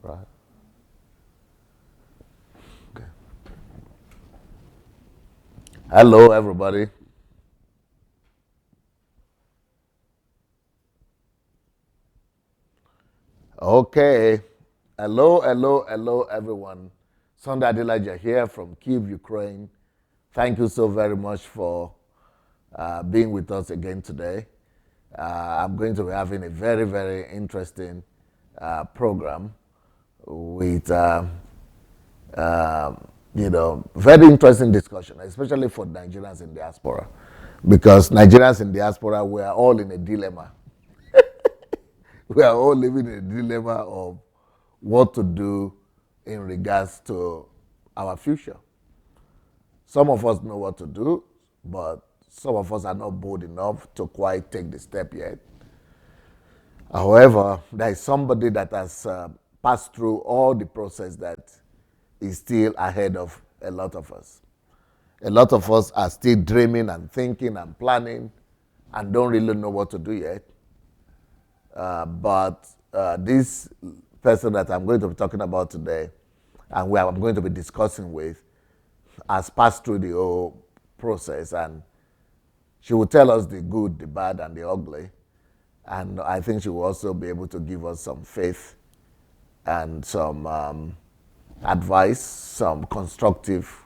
Right. Okay. Hello, everybody. Okay. Hello, everyone. Sunday Adelaja here from Kyiv, Ukraine. Thank you so very much for being with us again today. I'm going to be having a very interesting program with, very interesting discussion, especially for Nigerians in diaspora. Because Nigerians in diaspora, we are all in a dilemma. We are all living in a dilemma of what to do in regards to our future. Some of us know what to do, but some of us are not bold enough to quite take the step yet. However, there is somebody that has passed through all the process that is still ahead of a lot of us. A lot of us are still dreaming and thinking and planning and don't really know what to do yet. But this person that I'm going to be talking about today and where I'm going to be discussing with has passed through the whole process, and she will tell us the good, the bad, and the ugly. And I think she will also be able to give us some faith and some advice, some constructive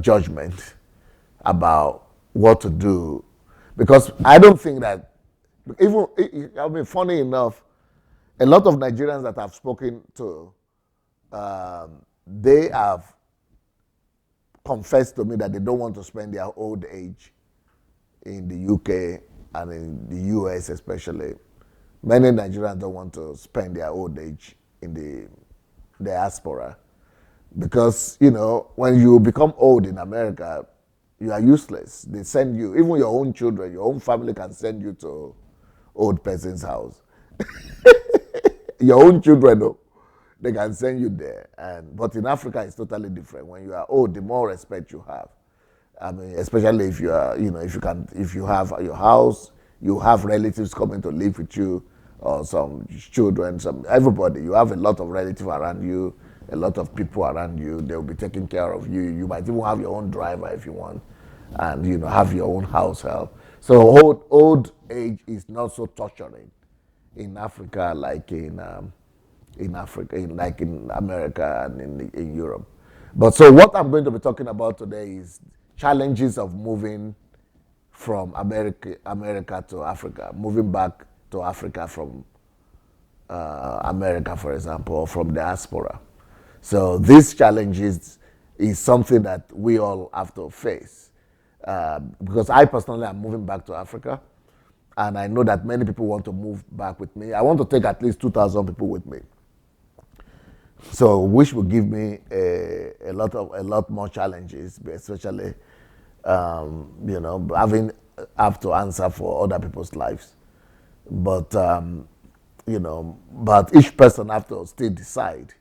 judgment about what to do. Because I don't think that, funny enough, a lot of Nigerians that I've spoken to, they have confessed to me that they don't want to spend their old age in the UK and in the US especially. Many Nigerians don't want to spend their old age in the diaspora because, when you become old in America, you are useless. They send you, even your own children, your own family can send you to old person's house. Your own children, though, they can send you there. But in Africa, it's totally different. When you are old, the more respect you have. I mean, especially if you are, if you have your house, you have relatives coming to live with you, or some children, everybody. You have a lot of relatives around you, a lot of people around you. They will be taking care of you. You might even have your own driver if you want, and have your own house help. So old age is not so torturing in Africa like in America and in Europe. But so what I'm going to be talking about today is challenges of moving from America to Africa, moving back to Africa from America, for example, or from diaspora. So these challenges is something that we all have to face. Because I personally am moving back to Africa, and I know that many people want to move back with me. I want to take at least 2,000 people with me. So, which will give me a lot more challenges, especially, have to answer for other people's lives. But, but each person have to still decide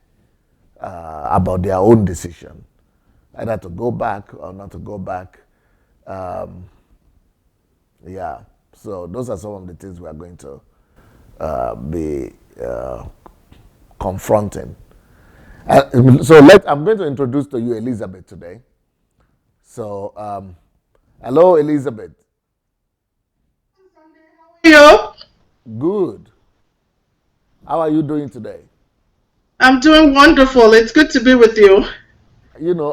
about their own decision, either to go back or not to go back. So those are some of the things we are going to be confronting. I'm going to introduce to you Elizabeth today. So, hello, Elizabeth. Hello. Good. How are you doing today? I'm doing wonderful. It's good to be with you.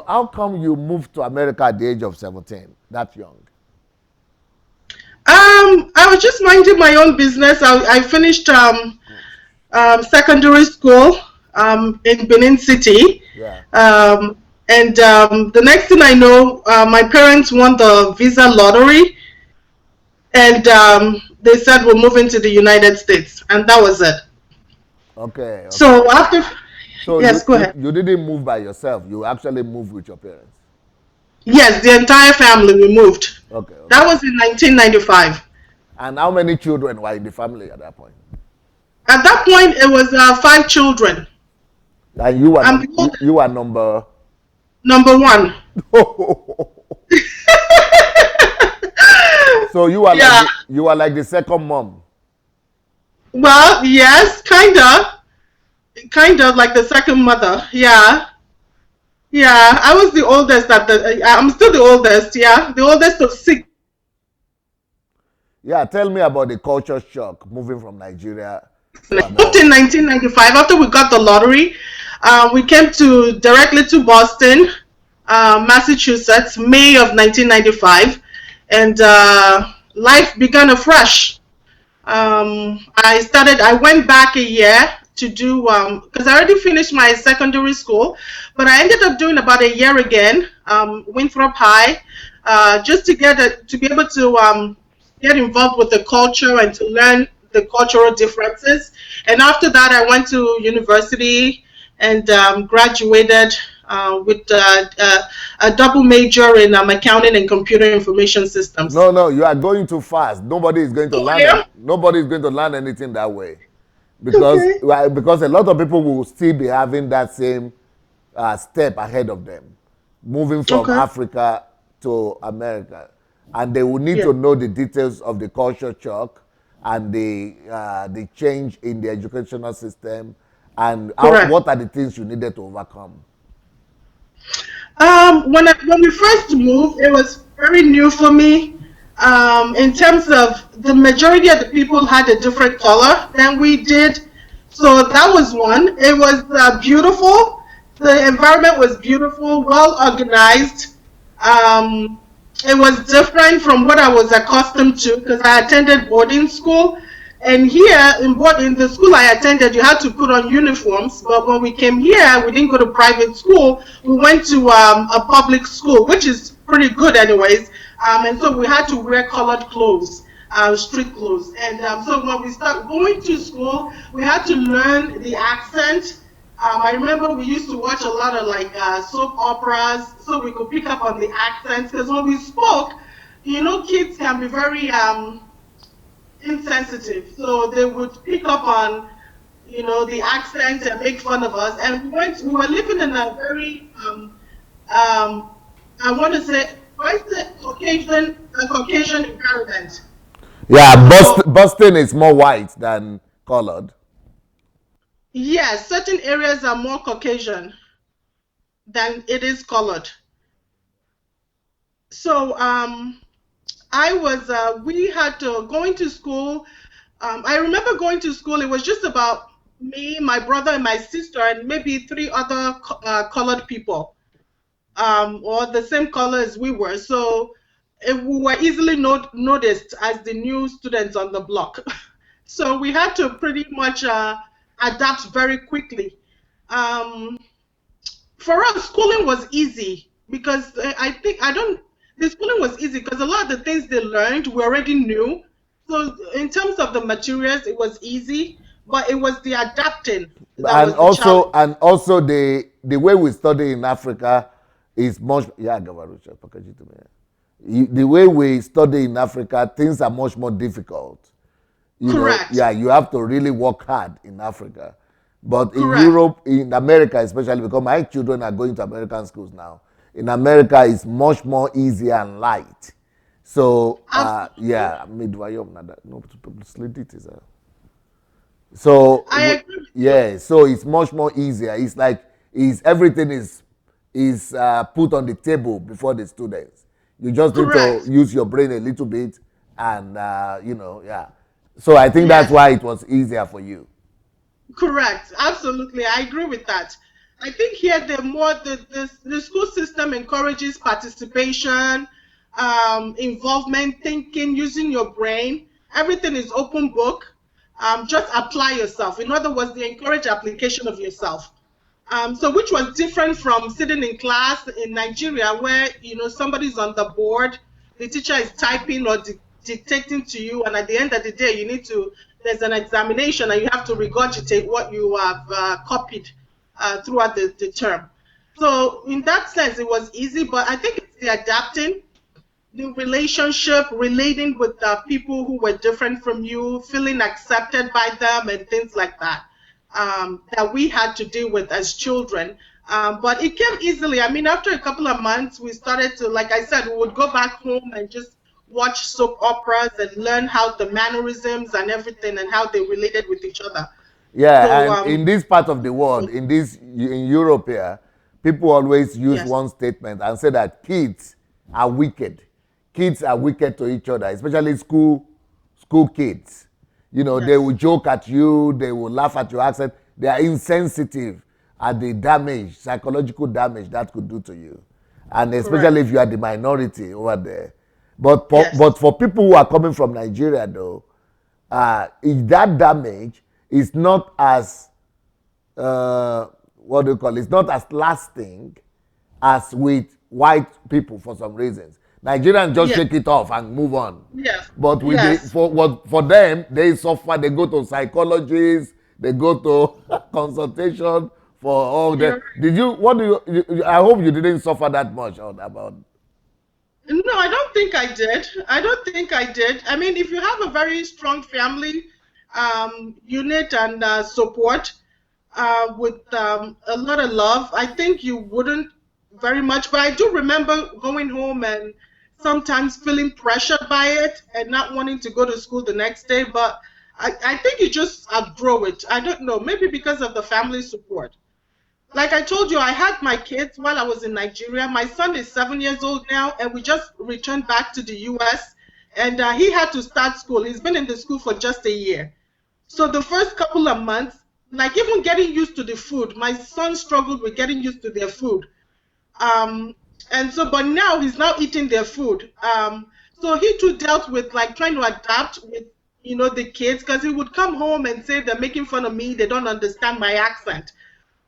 How come you moved to America at the age of 17, that young? I was just minding my own business. I finished secondary school in Benin City. Yeah. And the next thing I know, my parents won the visa lottery, and they said we're moving to the United States, and that was it. Okay. So after, So yes, go ahead. you didn't move by yourself. You actually moved with your parents. Yes, the entire family we moved. Okay. That was in 1995. And how many children were in the family at that point? At that point, it was 5 children. And you were number Number one. So you were Yeah. you were like the second mom. Well, yes, kinda. kind of like the second mother. Yeah, yeah. I was the oldest at the. I'm still the oldest. Yeah, the oldest of six. Yeah, tell me about the culture shock moving from Nigeria to Moved in America. 1995 after we got the lottery. We came to directly to Boston, Massachusetts, May of 1995, and life began afresh. I went back a year to do, because I already finished my secondary school, but I ended up doing about a year again, Winthrop High, just to be able to get involved with the culture and to learn the cultural differences. And after that, I went to university and graduated with a double major in accounting and computer information systems. No, no, you are going too fast. Nobody is going to Oh, learn yeah? it. Nobody is going to learn anything that way, because Okay. well, because a lot of people will still be having that same step ahead of them, moving from Okay. Africa to America, and they will need Yeah. to know the details of the culture shock and the change in the educational system, and Correct. what are the things you needed to overcome. When we first moved, it was very new for me. In terms of the majority of the people had a different color than we did, so that was one. It was beautiful. The environment was beautiful, well organized. Um, it was different from what I was accustomed to because I attended boarding school. And here in the school I attended, you had to put on uniforms. But when we came here, we didn't go to private school. We went to a public school, which is pretty good, anyways. And so we had to wear colored clothes, street clothes. And so when we started going to school, we had to learn the accent. I remember we used to watch a lot of like soap operas, so we could pick up on the accents. Because when we spoke, kids can be very insensitive, so they would pick up on the accent and make fun of us. And we were living in a very I want to say quite a Caucasian environment. Yeah, So Boston is more white than colored. yes, certain areas are more Caucasian than it is colored. So I was we had to going to school. I remember going to school. It was just about me, my brother, and my sister, and maybe three other colored people, or the same color as we were. So we were easily noticed as the new students on the block. So we had to pretty much adapt very quickly. Um, for us, schooling was easy because I think I don't. The schooling was easy because a lot of the things they learned we already knew. So in terms of the materials, it was easy, but it was the adapting that and was the also challenge. and also the way we study in Africa is much, yeah, Gavarusha, Pakaji to me. The way we study in Africa, things are much more difficult. Correct. Yeah, you have to really work hard in Africa. But in Correct. Europe, in America especially, because my children are going to American schools now, in America it's much more easy and light. So Absolutely. yeah, midway no slit it is so I agree with you. yeah, so it's much more easier. It's like is everything is put on the table before the students. You just need to Correct. use your brain a little bit, and yeah. So I think that's Yes. why it was easier for you. Correct. Absolutely. I agree with that. I think here the school system encourages participation, involvement, thinking, using your brain. Everything is open book. Just apply yourself. In other words, they encourage application of yourself. So which was different from sitting in class in Nigeria where somebody's on the board, the teacher is typing or dictating to you, and at the end of the day, there's an examination and you have to regurgitate what you have copied throughout the term. So in that sense, it was easy, but I think it's the adapting, the relationship, relating with people who were different from you, feeling accepted by them, and things like that, that we had to deal with as children. But it came easily. I mean, after a couple of months, we started to, like I said, we would go back home and just watch soap operas and learn how the mannerisms and everything and how they related with each other. Yeah, So and in this part of the world, in Europe here, people always use yes, one statement and say that kids are wicked. Kids are wicked to each other, especially school kids. You know, they will yes, joke at you, they will laugh at your accent. They are insensitive at the damage, psychological damage that could do to you. And especially correct. if you are the minority over there. Yes, But for people who are coming from Nigeria though, that damage is not as what do you call it? It's not as lasting as with white people for some reasons. Nigerians just shake yes, it off and move on. yes, But with the yes. for them, they suffer. They go to psychologists. They go to consultation for all that. You're Did you? What do I hope you didn't suffer that much about. No, I don't think I did. I don't think I did. I mean, if you have a very strong family unit and support with a lot of love, I think you wouldn't very much. But I do remember going home and sometimes feeling pressured by it and not wanting to go to school the next day. But I think you just outgrow it. I don't know, maybe because of the family support. Like I told you, I had my kids while I was in Nigeria. My son is 7 years old now, and we just returned back to the US. And he had to start school. He's been in the school for just a year. So the first couple of months, like even getting used to the food, my son struggled with getting used to their food. Um, and so, but now he's now eating their food. So he too dealt with like trying to adapt with, the kids, because he would come home and say they're making fun of me. They don't understand my accent,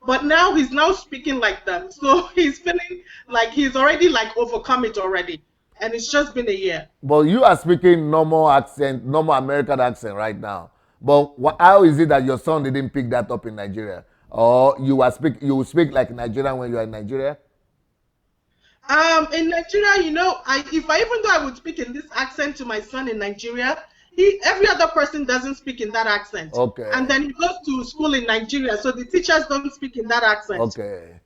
but now he's now speaking like them. So he's feeling like he's already like overcome it already. And it's just been a year. But you are speaking normal accent, normal American accent right now. But how is it that your son didn't pick that up in Nigeria, or you speak like Nigerian when you are in Nigeria? In Nigeria, if I even though I would speak in this accent to my son in Nigeria, every other person doesn't speak in that accent. And Okay, then he goes to school in Nigeria, so the teachers don't speak in that accent. okay.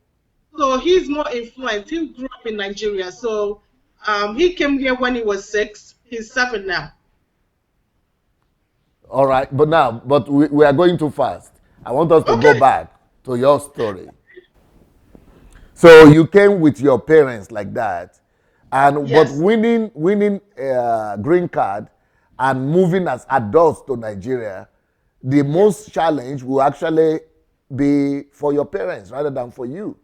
So he's more influenced. He grew up in Nigeria. So he came here when he was 6. He's 7 now. All right, but we are going too fast. I want us to go Okay. back to your story. So you came with your parents like that, and but Yes. winning green card and moving as adults to Nigeria, the Yes. most challenge will actually be for your parents rather than for you.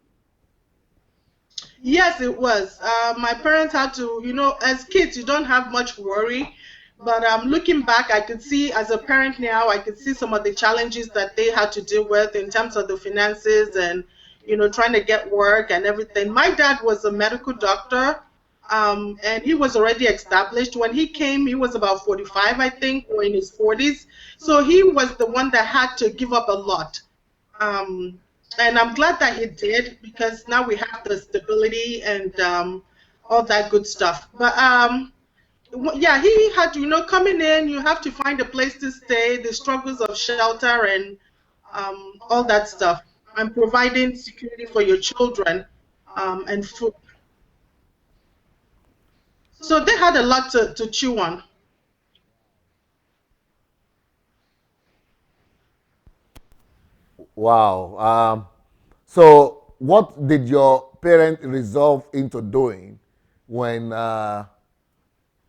Yes, it was. My parents had to, as kids, you don't have much worry. But looking back, I could see as a parent now, I could see some of the challenges that they had to deal with in terms of the finances and, trying to get work and everything. My dad was a medical doctor, and he was already established. When he came, he was about 45, I think, or in his 40s. So he was the one that had to give up a lot. Um, and I'm glad that he did because now we have the stability and all that good stuff. But yeah, he had, coming in, you have to find a place to stay, the struggles of shelter and all that stuff, and providing security for your children and food. So they had a lot to chew on. Wow. So what did your parents resolve into doing when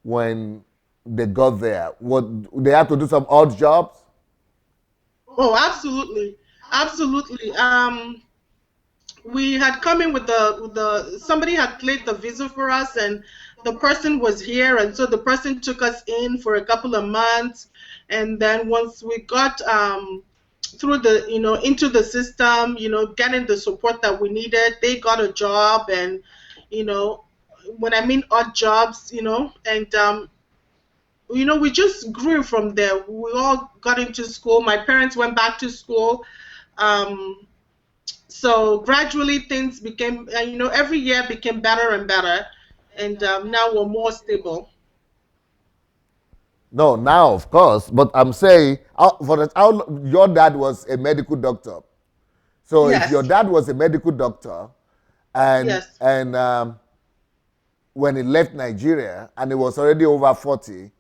when they got there? What they had to do some odd jobs? Oh, absolutely, absolutely. We had come in with the somebody had played the visa for us, and the person was here, and so the person took us in for a couple of months, and then once we got through the into the system, getting the support that we needed, they got a job. And you know when I mean odd jobs, and we just grew from there. We all got into school. My parents went back to school. Um, so gradually things became, every year became better and better, and now we're more stable. No, now of course, but I'm saying for that, your dad was a medical doctor. So if your Yes, dad was a medical doctor, and yes, when he left Nigeria and he was already over 40,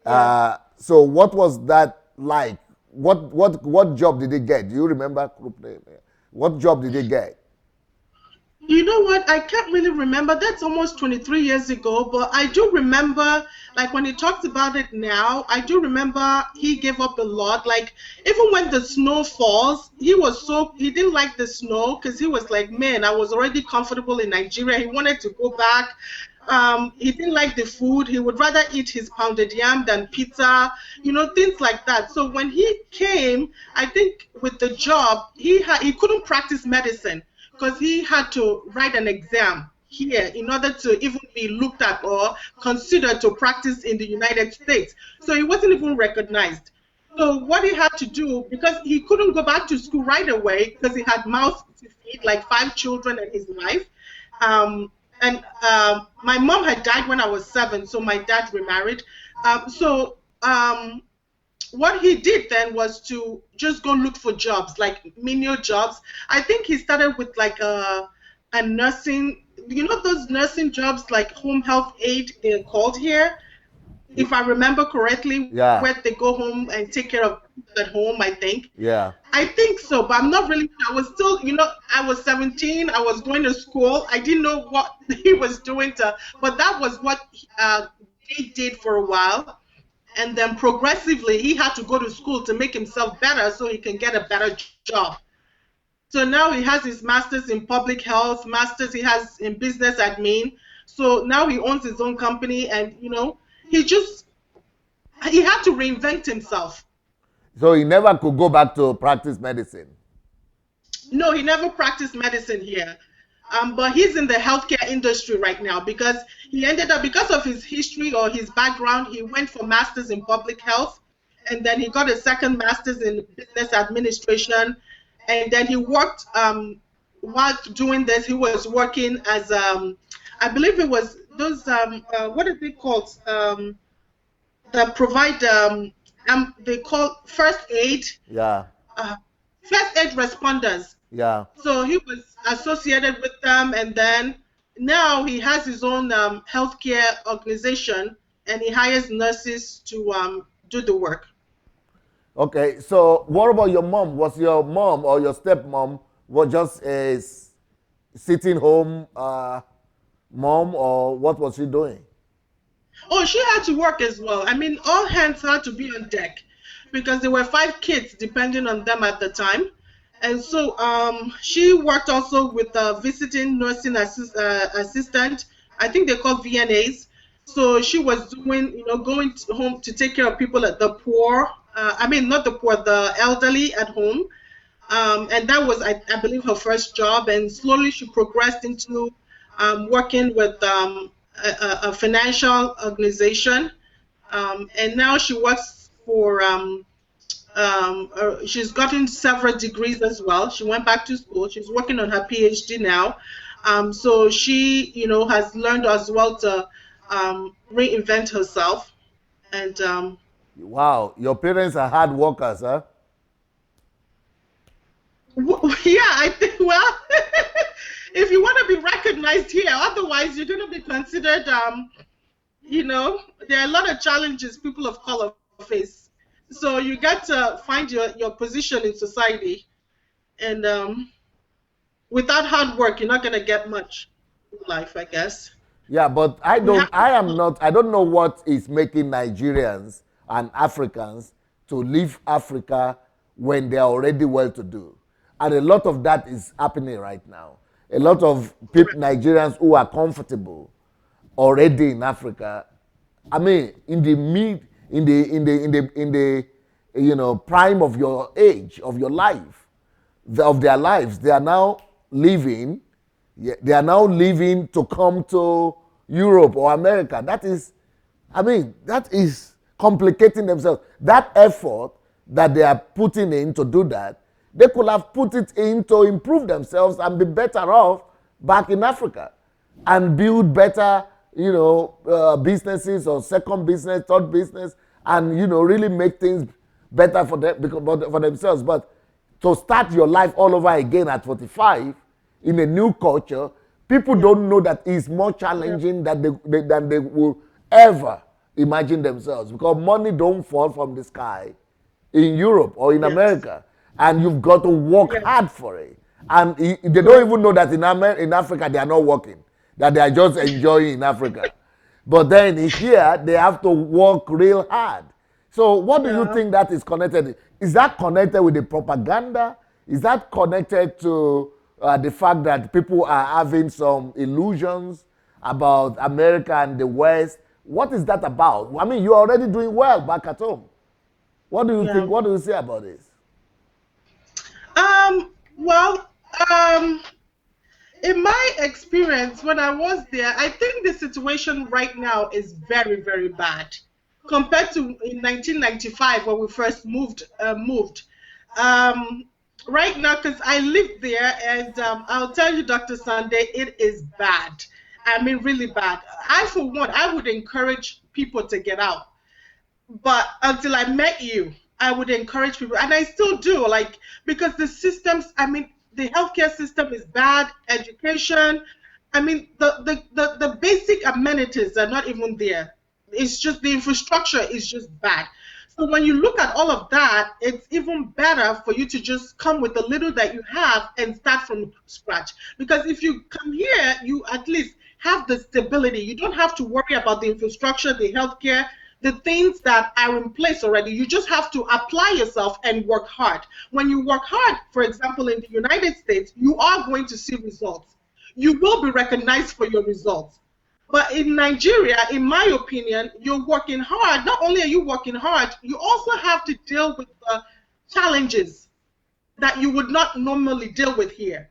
yeah. so what was that like what job did he get? Do you remember group name? What job did he get? You know what? I can't really remember. That's almost 23 years ago, but I do remember, like when he talks about it now, I do remember he gave up a lot. Like even when the snow falls, he didn't like the snow because he was like, man, I was already comfortable in Nigeria. He wanted to go back. He didn't like the food. He would rather eat his pounded yam than pizza, things like that. So when he came, I think with the job, he couldn't practice medicine because he had to write an exam here in order to even be looked at or considered to practice in the United States. So he wasn't even recognized. So what he had to do, because he couldn't go back to school right away because he had mouth to feed, like 5 children and his wife. And my mom had died when I was 7, so my dad remarried. So what he did then was to just go look for jobs, like menial jobs. I think he started with like a nursing, those nursing jobs like home health aide, they're called here, if I remember correctly, Yeah, where they go home and take care of people at home, I think. yeah. I think so, but I'm not really. I was still, I was 17. I was going to school. I didn't know what he was doing but that was what they did for a while. And then progressively, he had to go to school to make himself better so he can get a better job. So now he has his master's in public health, master's he has in business admin. So now he owns his own company, and he just he had to reinvent himself. So he never could go back to practice medicine. No, he never practiced medicine here. But he's in the healthcare industry right now because he ended up, because of his history or his background, he went for master's in public health, and then he got a second master's in business administration, and then he worked, while doing this, he was working as, I believe it was those, what are they called? That provide, they call first aid, Yeah, uh, first aid responders. yeah. So he was associated with them, and then now he has his own healthcare organization, and he hires nurses to do the work. Okay, so what about your mom? Was your mom or your stepmom was just a sitting home mom, or what was she doing? Oh, she had to work as well. I mean, all hands had to be on deck because there were 5 kids depending on them at the time. And so she worked also with a visiting nursing assistant. I think they call VNAs. So she was doing, going home to take care of people at the poor. I mean, not the poor, the elderly at home. And that was, I believe, her first job. And slowly she progressed into working with a financial organization. And now she works for she's gotten several degrees as well. She went back to school. She's working on her PhD now. So she, has learned as well to reinvent herself. And Wow, your parents are hard workers, huh? yeah, I think, well, if you want to be recognized here, otherwise you're going to be considered, there are a lot of challenges people of color face. So you got to find your position in society. And without hard work, you're not going to get much in life, I guess. Yeah, but We have I don't know what is making Nigerians and Africans to leave Africa when they are already well to do. And a lot of that is happening right now. A lot of people, Nigerians who are comfortable already in Africa, I mean, in the mid, in the, prime of your age, of your life, of their lives, they are now living. Yeah, they are now leaving to come to Europe or America. That is, I mean, that is complicating themselves. That effort that they are putting in to do that, they could have put it in to improve themselves and be better off back in Africa and build better, businesses or second business, third business, and, really make things better for them, for themselves. But to start your life all over again at 45 in a new culture, people don't know that it's more challenging than they will ever imagine themselves, because money don't fall from the sky. in Europe or in Yes. America, and you've got to work Yes. hard for it. And they don't Correct. even know that in Africa they are not working, that they are just enjoying in Africa. But then here they have to work real hard. So what do you Yeah. think that is connected? Is that connected with the propaganda? Is that connected to the fact that people are having some illusions about America and the West? What is that about? I mean, you're already doing well back at home. What do you think? Yeah. What do you say about this? Well, um, in my experience, when I was there, I think the situation right now is very, very bad compared to in 1995 when we first moved. Um, right now, because I live there, and I'll tell you, Dr. Sunday, it is bad. I mean, really bad. I, for one, I would encourage people to get out, but until I met you, I would encourage people, and I still do, like, because the systems, I mean, the healthcare system is bad, education, I mean, the basic amenities are not even there. It's just the infrastructure is just bad. So when you look at all of that, it's even better for you to just come with the little that you have and start from scratch. Because if you come here, you at least have the stability. You don't have to worry about the infrastructure, the healthcare, the things that are in place already. You just have to apply yourself and work hard. When you work hard, for example, in the United States, you are going to see results. You will be recognized for your results. But in Nigeria, in my opinion, you're working hard. Not only are you working hard, you also have to deal with the challenges that you would not normally deal with here,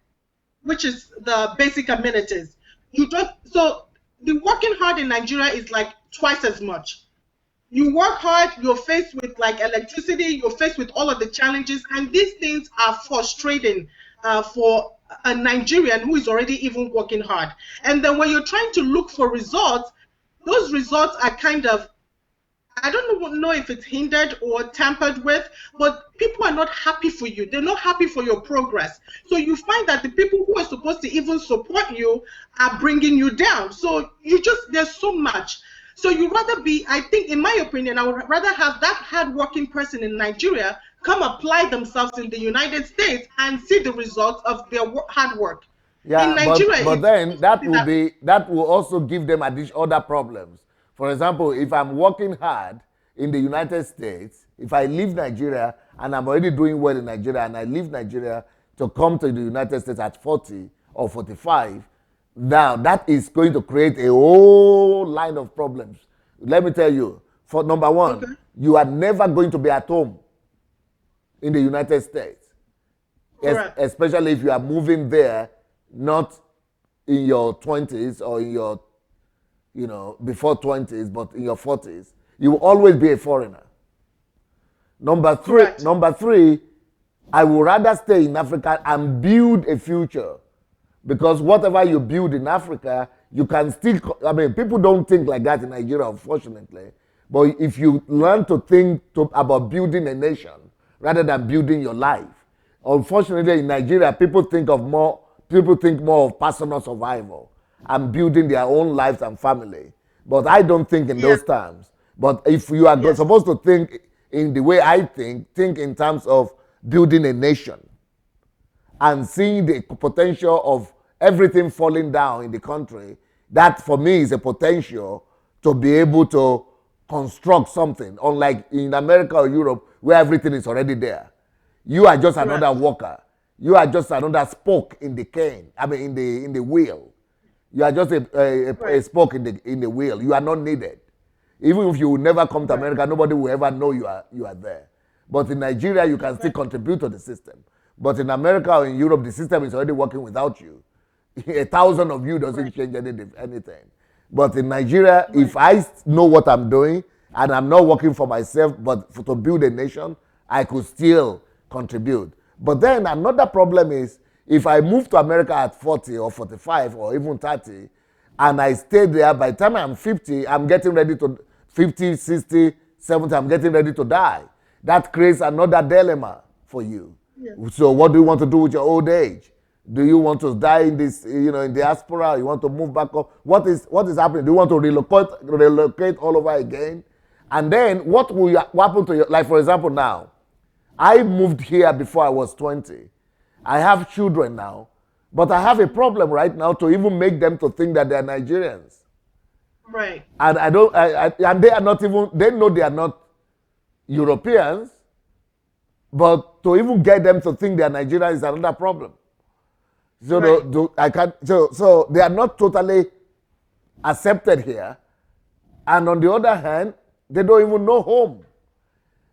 which is the basic amenities. You don't, so the working hard in Nigeria is like twice as much. You work hard, you're faced with like electricity, you're faced with all of the challenges, and these things are frustrating for a Nigerian who is already even working hard. And then when you're trying to look for results, those results are kind of, I don't know if it's hindered or tampered with, but people are not happy for you. They're not happy for your progress. So you find that the people who are supposed to even support you are bringing you down. So you just, there's so much. So you rather be, I think, in my opinion, I would rather have that hardworking person in Nigeria come apply themselves in the United States and see the results of their hard work. In Yeah, Nigeria, but it's then something that, that will also give them additional other problems. For example, if I'm working hard in the United States, if I leave Nigeria and I'm already doing well in Nigeria and I leave Nigeria to come to the United States at 40 or 45, now that is going to create a whole line of problems. Let me tell you, for number one, okay, you are never going to be at home in the United States, correct, especially if you are moving there not in your 20s or in your, before 20s, but in your 40s. You will always be a foreigner. correct, Number three, I would rather stay in Africa and build a future, because whatever you build in Africa, you can still. I mean, people don't think like that in Nigeria, unfortunately. But if you learn to think about building a nation rather than building your life, unfortunately, in Nigeria, People think more of personal survival and building their own lives and family. But I don't think in yeah, those terms. But if you are yes, supposed to think in the way I think in terms of building a nation and seeing the potential of everything falling down in the country, that for me is a potential to be able to construct something, unlike in America or Europe where everything is already there. You are just another correct, worker. You are just another spoke in the cane. I mean, in the wheel. You are just a right, spoke in the wheel. You are not needed. Even if you will never come to right, America, nobody will ever know you are there. But in Nigeria, you can still okay, contribute to the system. But in America or in Europe, the system is already working without you. A thousand of you doesn't right, change anything. But in Nigeria, if right, I know what I'm doing and I'm not working for myself, but to build a nation, I could still contribute. But then another problem is if I move to America at 40 or 45 or even 30, and I stay there, by the time I'm 50, I'm getting ready to 50, 60, 70, I'm getting ready to die. That creates another dilemma for you. yeah, So what do you want to do with your old age? Do you want to die in this, in diaspora? You want to move back up? What is happening? Do you want to relocate all over again? And then what will happen to you? Like for example, now I moved here before I was 20. I have children now, but I have a problem right now to even make them to think that they are Nigerians. Right. And I don't, and they are not even, they know they are not Europeans, but to even get them to think they are Nigerians is another problem. So Right. I can't, so they are not totally accepted here. And on the other hand, they don't even know home.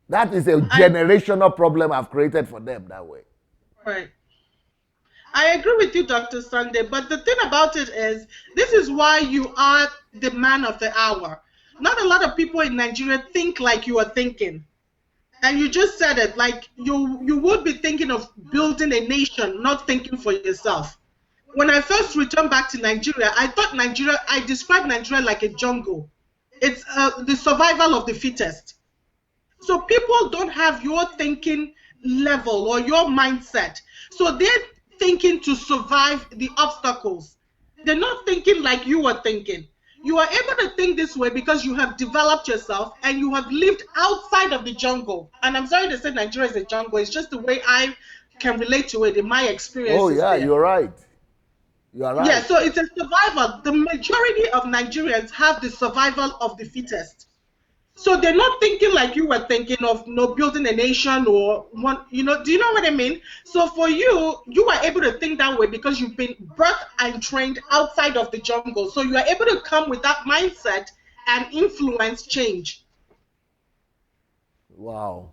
That is a I generational problem I've created for them that way. right. I agree with you, Dr. Sunday, but the thing about it is, this is why you are the man of the hour. Not a lot of people in Nigeria think like you are thinking. And you just said it, like you would be thinking of building a nation, not thinking for yourself. When I first returned back to Nigeria, I described Nigeria like a jungle. It's the survival of the fittest. So people don't have your thinking level or your mindset. So they're thinking to survive the obstacles. They're not thinking like you are thinking. You are able to think this way because you have developed yourself and you have lived outside of the jungle. And I'm sorry to say Nigeria is a jungle. It's just the way I can relate to it in my Oh, experiences yeah, there. you're right. You are Yeah, right. so it's a survival. The majority of Nigerians have the survival of the fittest. So they're not thinking like you were thinking of, building a nation or one, do you know what I mean? So for you, you are able to think that way because you've been birthed and trained outside of the jungle. So you are able to come with that mindset and influence change. Wow.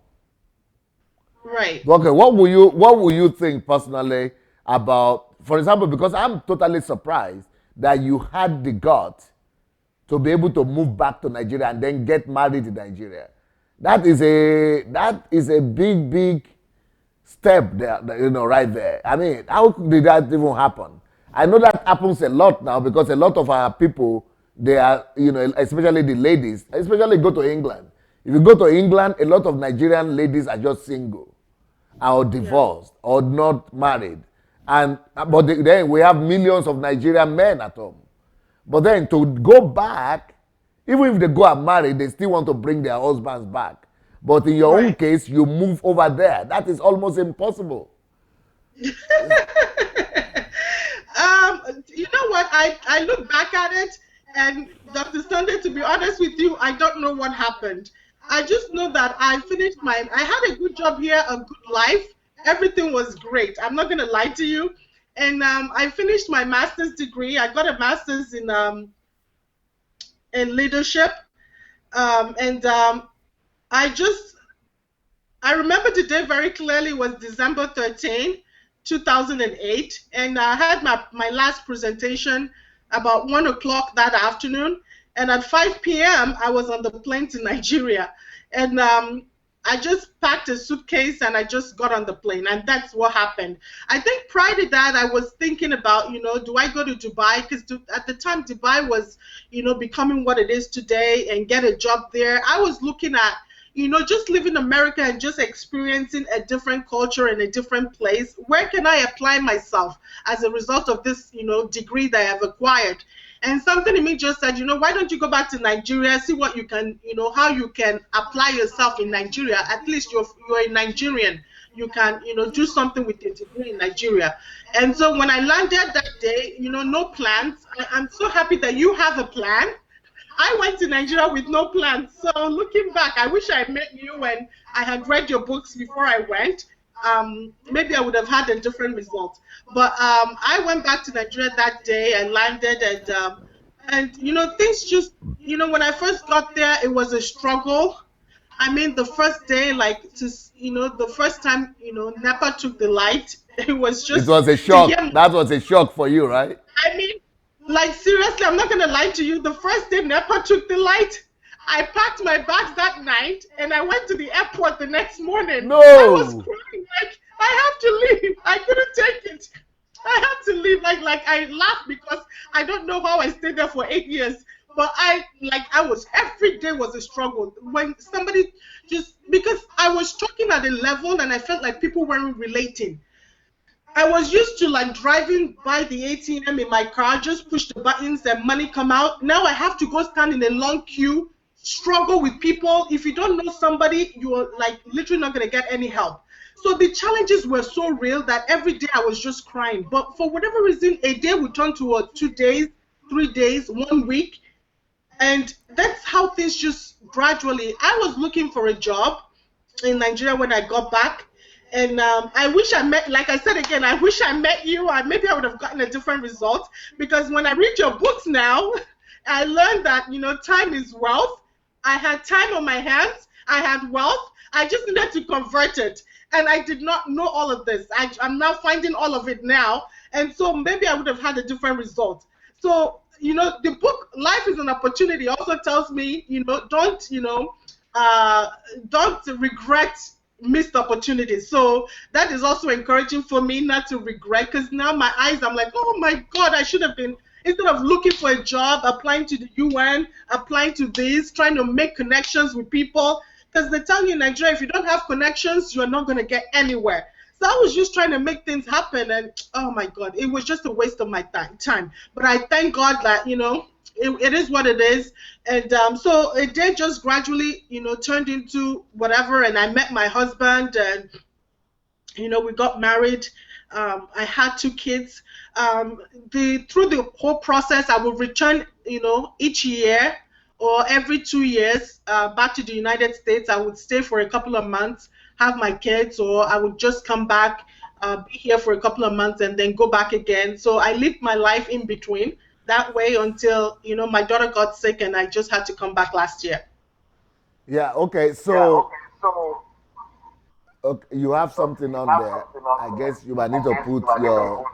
Right. Okay, what will you think personally about, for example, because I'm totally surprised that you had the gut to be able to move back to Nigeria and then get married in Nigeria. That is a big step there, right there. I mean, how did that even happen? I know that happens a lot now because a lot of our people, they are, especially the ladies, especially go to England. If you go to England, a lot of Nigerian ladies are just single or Yeah. divorced or not married. And but then we have millions of Nigerian men at home. But then to go back, even if they go and marry, they still want to bring their husbands back. But in your own Right. case, you move over there. That is almost impossible. You know what? I look back at it, and Dr. Sunday, to be honest with you, I don't know what happened. I just know that I had a good job here, a good life. Everything was great. I'm not going to lie to you. And I finished my master's degree. I got a master's in leadership. And I just I remember the day very clearly. It was December 13, 2008, and I had my last presentation about 1 o'clock that afternoon. And at 5 p.m., I was on the plane to Nigeria. And I just packed a suitcase and I just got on the plane. And that's what happened. I think prior to that, I was thinking about, do I go to Dubai? Because at the time, Dubai was, becoming what it is today and get a job there. I was looking at just living in America and just experiencing a different culture in a different place. Where can I apply myself as a result of this, degree that I have acquired? And something in me just said, why don't you go back to Nigeria, see what you can, how you can apply yourself in Nigeria. At least you're a Nigerian. You can, do something with your degree in Nigeria. And so when I landed that day, no plans. I'm so happy that you have a plan. I went to Nigeria with no plans. So looking back, I wish I met you when I had read your books before I went. Maybe I would have had a different result. But I went back to Nigeria that day. I landed and things just when I first got there, it was a struggle. I mean, the first day, the first time, NEPA took the light, it was It just was a to hear. shock. That was a shock for you, right? I mean, like seriously, I'm not gonna lie to you. The first day NEPA took the light, I packed my bags that night and I went to the airport the next morning. I was No. crying, like I have to leave. I couldn't take it. I had to leave. Like I laughed because I don't know how I stayed there for 8 years. But I was every day was a struggle. When somebody just because I was talking at a level and I felt like people weren't relating. I was used to like driving by the ATM in my car, just push the buttons and money come out. Now I have to go stand in a long queue, struggle with people. If you don't know somebody, you are like literally not gonna get any help. So the challenges were so real that every day I was just crying. But for whatever reason, a day would turn to 2 days, 3 days, 1 week. And that's how things just gradually. I was looking for a job in Nigeria when I got back. And I wish I met, like I said again, I wish I met you. Maybe I would have gotten a different result, because when I read your books now, I learned that, time is wealth. I had time on my hands. I had wealth. I just needed to convert it. And I did not know all of this. I'm now finding all of it now. And so maybe I would have had a different result. So, the book, Life is an Opportunity, also tells me, don't regret missed opportunities. So that is also encouraging for me not to regret, because now my eyes, I'm like, oh my God, I should have been, instead of looking for a job, applying to the UN, applying to this, trying to make connections with people, because they tell you in Nigeria, if you don't have connections, you're not going to get anywhere. So I was just trying to make things happen, and oh my God, it was just a waste of my time. But I thank God that, it is what it is. And so it did just gradually, turned into whatever. And I met my husband, and, we got married. I had 2 kids. Through the whole process, I would return, each year or every 2 years back to the United States. I would stay for a couple of months, have my kids, or I would just come back, be here for a couple of months, and then go back again. So I lived my life in between that way until, my daughter got sick, and I just had to come back last year. Yeah, okay. So okay, you have something on there. I guess you might need to put your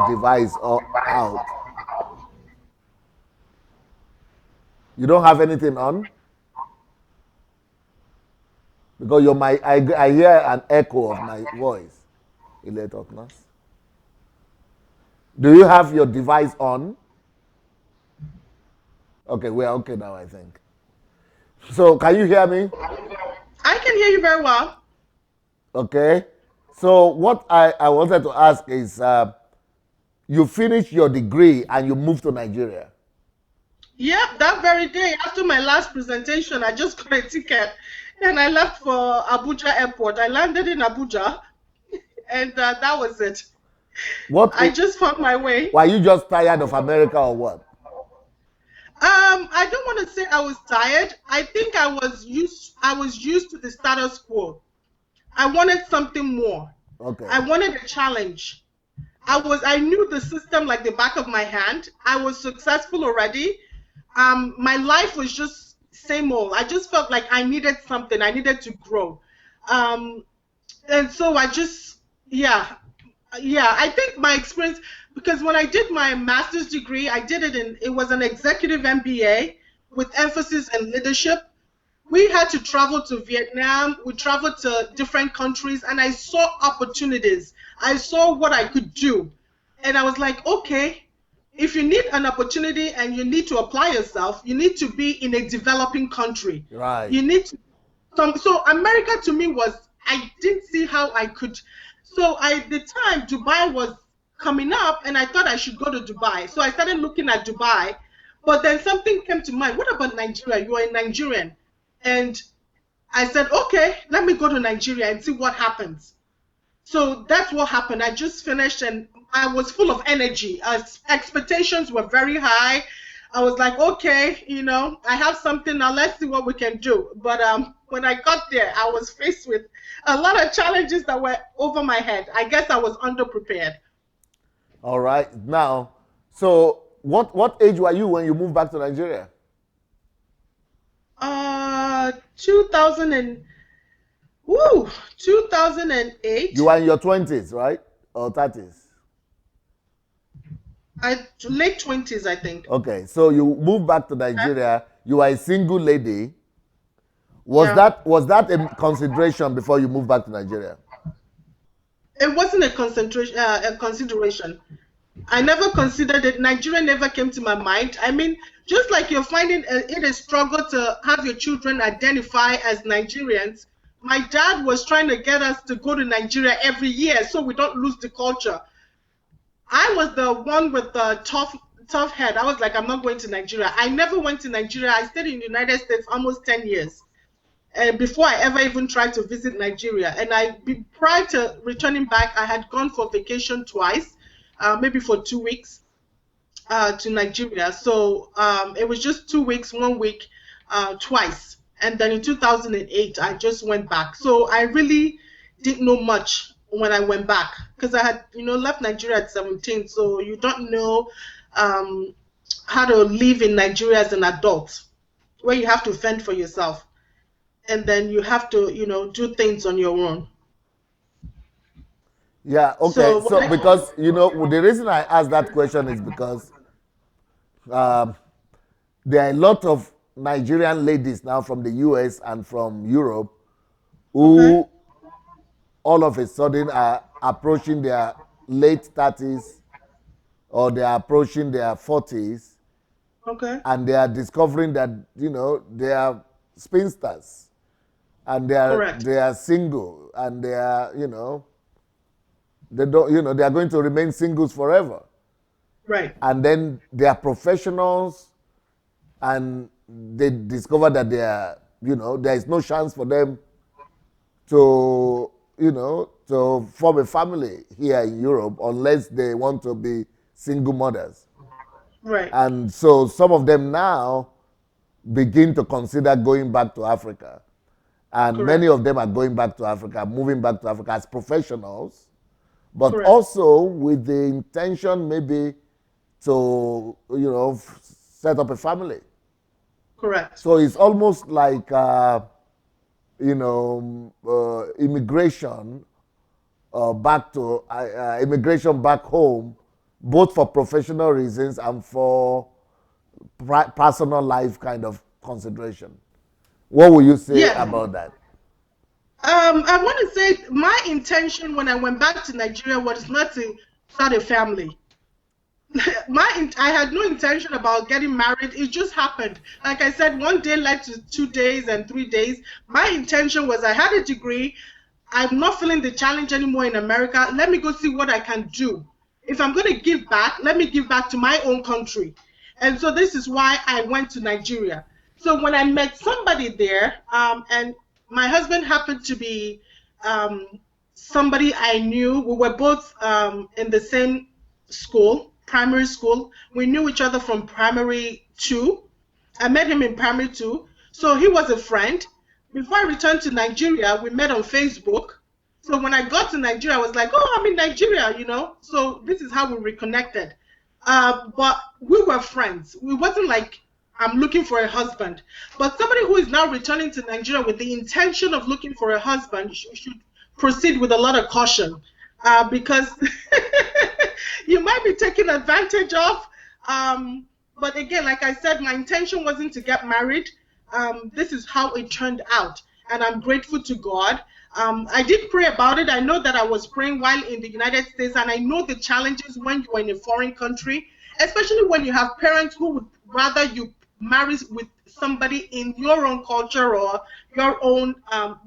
device out. You don't have anything on? Because I hear an echo of my voice. Do you have your device on? Okay, we're okay now, I think. So, can you hear me? I can hear you very well. Okay. So, what I wanted to ask is you finished your degree and you moved to Nigeria. Yeah, that very day after my last presentation, I just got a ticket and I left for Abuja airport. I landed in Abuja, and that was it. I just found my way. Were you just tired of America or what? I don't want to say I was tired. I think I was used to the status quo. I wanted something more. Okay. I wanted a challenge. I knew the system like the back of my hand. I was successful already. My life was just same old. I just felt like I needed something. I needed to grow. And so I think my experience, because when I did my master's degree, it was an executive MBA with emphasis in leadership. We had to travel to Vietnam, we traveled to different countries, and I saw opportunities. I saw what I could do. And I was like, okay, if you need an opportunity and you need to apply yourself, you need to be in a developing country. Right. You need to. So America to me I didn't see how I could. So at the time, Dubai was coming up, and I thought I should go to Dubai. So I started looking at Dubai, but then something came to mind. What about Nigeria? You are a Nigerian. And I said, okay, let me go to Nigeria and see what happens. So that's what happened. I just finished, and I was full of energy. Expectations were very high. I was like, okay, I have something now. Let's see what we can do. But when I got there, I was faced with a lot of challenges that were over my head. I guess I was underprepared. All right. Now, so what age were you when you moved back to Nigeria? 2008. You were in your 20s, right? Or 30s? Late 20s, I think. Okay, so you moved back to Nigeria. You were a single lady. Was that a consideration before you moved back to Nigeria? It wasn't a consideration. I never considered it. Nigeria never came to my mind. I mean, just like you're finding it a struggle to have your children identify as Nigerians, my dad was trying to get us to go to Nigeria every year so we don't lose the culture. I was the one with the tough head. I was like, I'm not going to Nigeria. I never went to Nigeria. I stayed in the United States almost 10 years. and before I ever even tried to visit Nigeria. And prior to returning back, I had gone for vacation twice, maybe for 2 weeks to Nigeria. So it was just 2 weeks, 1 week, twice. And then in 2008, I just went back. So I really didn't know much when I went back because I had, left Nigeria at 17. So you don't know um, how to live in Nigeria as an adult, where you have to fend for yourself. And then you have to, do things on your own. Yeah, okay. So So, because, the reason I asked that question is because um, there are a lot of Nigerian ladies now from the US and from Europe okay, who all of a sudden are approaching their late 30s or they are approaching their 40s okay, and they are discovering that, they are spinsters and correct, they are single and they are, they don't, they are going to remain singles forever. right, And then they are professionals and they discover that they are, there is no chance for them to, to form a family here in Europe unless they want to be single mothers. right, And so some of them now begin to consider going back to Africa. And many correct, of them are going back to Africa, moving back to Africa as professionals, but correct, also with the intention maybe to, set up a family. correct. So it's almost like, immigration immigration back home, both for professional reasons and for personal life kind of consideration. What will you say Yes. about that? I want to say my intention when I went back to Nigeria was not to start a family. I had no intention about getting married. It just happened. Like I said, one day led to 2 days and 3 days. My intention was I had a degree. I'm not feeling the challenge anymore in America. Let me go see what I can do. If I'm going to give back, let me give back to my own country. And so this is why I went to Nigeria. So when I met somebody there, and my husband happened to be um, somebody I knew. We were both in the same school, primary school. We knew each other from primary two. I met him in primary two. So he was a friend. Before I returned to Nigeria, we met on Facebook. So when I got to Nigeria, I was like, oh, I'm in Nigeria. So this is how we reconnected. But we were friends. We wasn't like I'm looking for a husband. But somebody who is now returning to Nigeria with the intention of looking for a husband should proceed with a lot of caution, because you might be taken advantage of. But again, like I said, my intention wasn't to get married. This is how it turned out, and I'm grateful to God. I did pray about it. I know that I was praying while in the United States, and I know the challenges when you're in a foreign country, especially when you have parents who would rather you marry with somebody in your own culture or your own,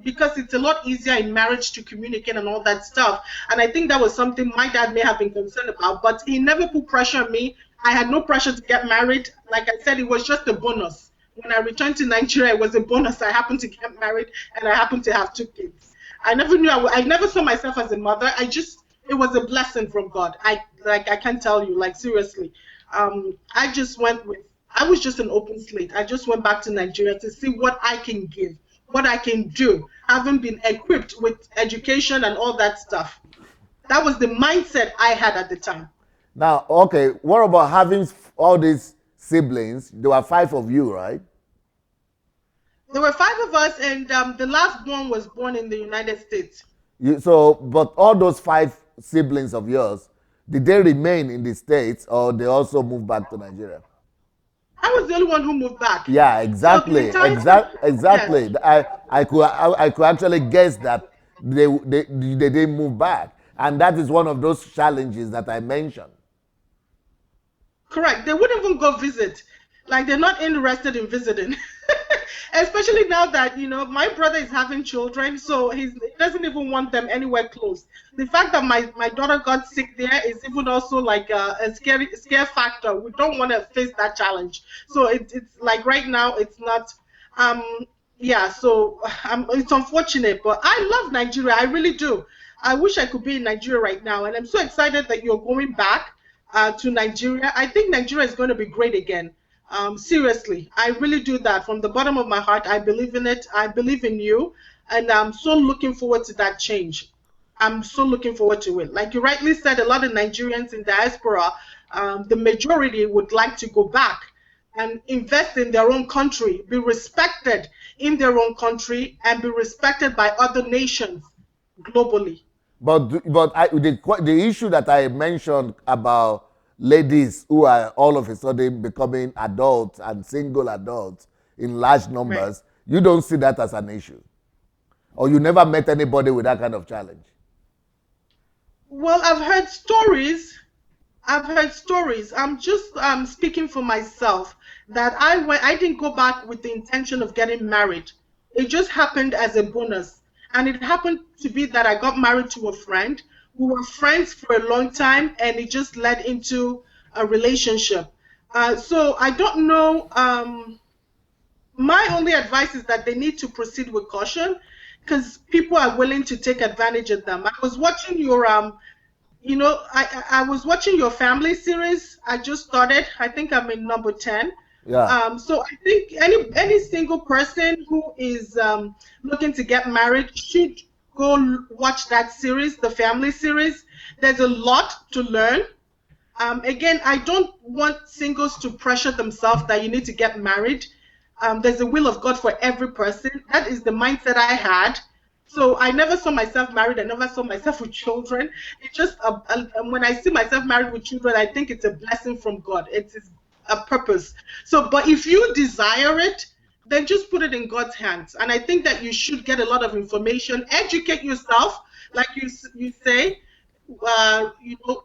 because it's a lot easier in marriage to communicate and all that stuff. And I think that was something my dad may have been concerned about, but he never put pressure on me. I had no pressure to get married. Like I said, it was just a bonus. When I returned to Nigeria, it was a bonus. I happened to get married and I happened to have 2 kids. I never knew I never saw myself as a mother. It was a blessing from God. I can't tell you, like seriously. I just went with, I was just an open slate. I just went back to Nigeria to see what I can give, what I can do, having been equipped with education and all that stuff. That was the mindset I had at the time. Now, okay, what about having all these siblings? There were five of you, right? There were five of us, and the last one was born in the United States. But all those five siblings of yours, did they remain in the States or they also moved back to Nigeria? I was the only one who moved back. Yeah, So the exactly, entire, yes, exactly. I could actually guess that they didn't move back, and that is one of those challenges that I mentioned. correct. They wouldn't even go visit. Like they're not interested in visiting. Especially now that, my brother is having children, so he doesn't even want them anywhere close. The fact that my daughter got sick there is even also like a scare factor. We don't want to face that challenge. So it's like right now it's not. Um, yeah, so it's unfortunate, but I love Nigeria. I really do. I wish I could be in Nigeria right now, and I'm so excited that you're going back to Nigeria. I think Nigeria is going to be great again. Seriously, I really do that from the bottom of my heart. I believe in it. I believe in you, and I'm so looking forward to that change. I'm so looking forward to it. Like you rightly said, a lot of Nigerians in diaspora, the majority would like to go back and invest in their own country, be respected in their own country, and be respected by other nations globally. The issue that I mentioned about ladies who are all of a sudden becoming adults and single adults in large Right. numbers, you don't see that as an issue, or you never met anybody with that kind of challenge. Well, I've heard stories. I've heard stories. I'm just speaking for myself that I didn't go back with the intention of getting married. It just happened as a bonus. And it happened to be that I got married to a friend. We were friends for a long time and it just led into a relationship. So I don't know. My only advice is that they need to proceed with caution because people are willing to take advantage of them. I was watching your I was watching your family series. I just started. I think I'm in number 10. Yeah. So I think any single person who is looking to get married should go watch that series, the family series. There's a lot to learn. Again, I don't want singles to pressure themselves that you need to get married. There's a will of God for every person. That is the mindset I had. So I never saw myself married. I never saw myself with children. It's just when I see myself married with children, I think it's a blessing from God. It is a purpose. So, but if you desire it, then just put it in God's hands. And I think that you should get a lot of information, educate yourself, like you say. You know,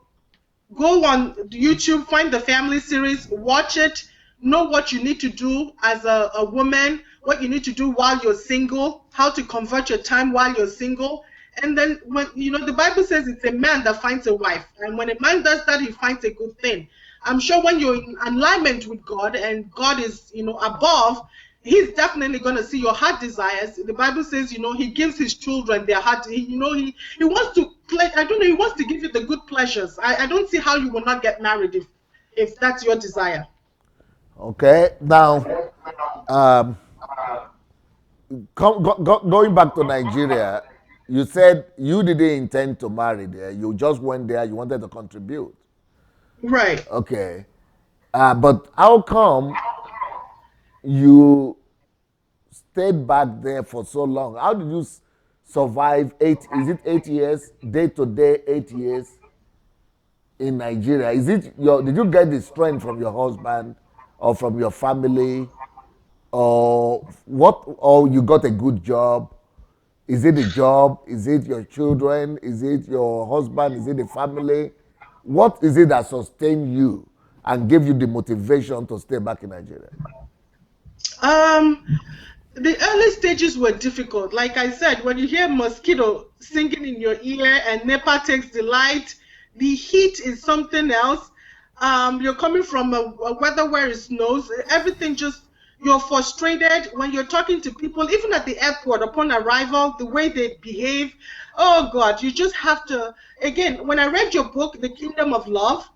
go on YouTube, find the family series, watch it, know what you need to do as a woman, what you need to do while you're single, how to convert your time while you're single. And then when the Bible says it's a man that finds a wife, and when a man does that, he finds a good thing. I'm sure when you're in alignment with God and God is, above, He's definitely going to see your heart desires. The Bible says, He gives His children their heart. He wants to play. I don't know. He wants to give you the good pleasures. I don't see how you will not get married if that's your desire. Okay. Now, um, going back to Nigeria, you said you didn't intend to marry there. You just went there. You wanted to contribute. Right. Okay. But how come you stayed back there for so long? How did you survive 8? Is it 8 years, day to day, 8 years in Nigeria? Is it your? Did you get the strength from your husband, or from your family, or what? Or you got a good job? Is it the job? Is it your children? Is it your husband? Is it the family? What is it that sustained you and gave you the motivation to stay back in Nigeria? Um, the early stages were difficult. Like I said, when you hear mosquito singing in your ear and NEPA takes the light, the heat is something else. You're coming from a weather where it snows. Everything just you're frustrated when you're talking to people, even at the airport upon arrival, the way they behave. Oh God, you just have to. Again, when I read your book, The Kingdom of Love,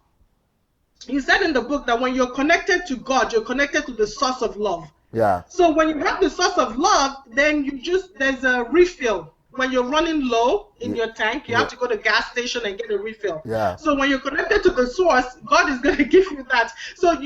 you said in the book that when you're connected to God, you're connected to the source of love. Yeah. So when you have the source of love, then there's a refill. When you're running low in Yeah. your tank, you Yeah. have to go to gas station and get a refill. Yeah. So when you're connected to the source, God is going to give you that. So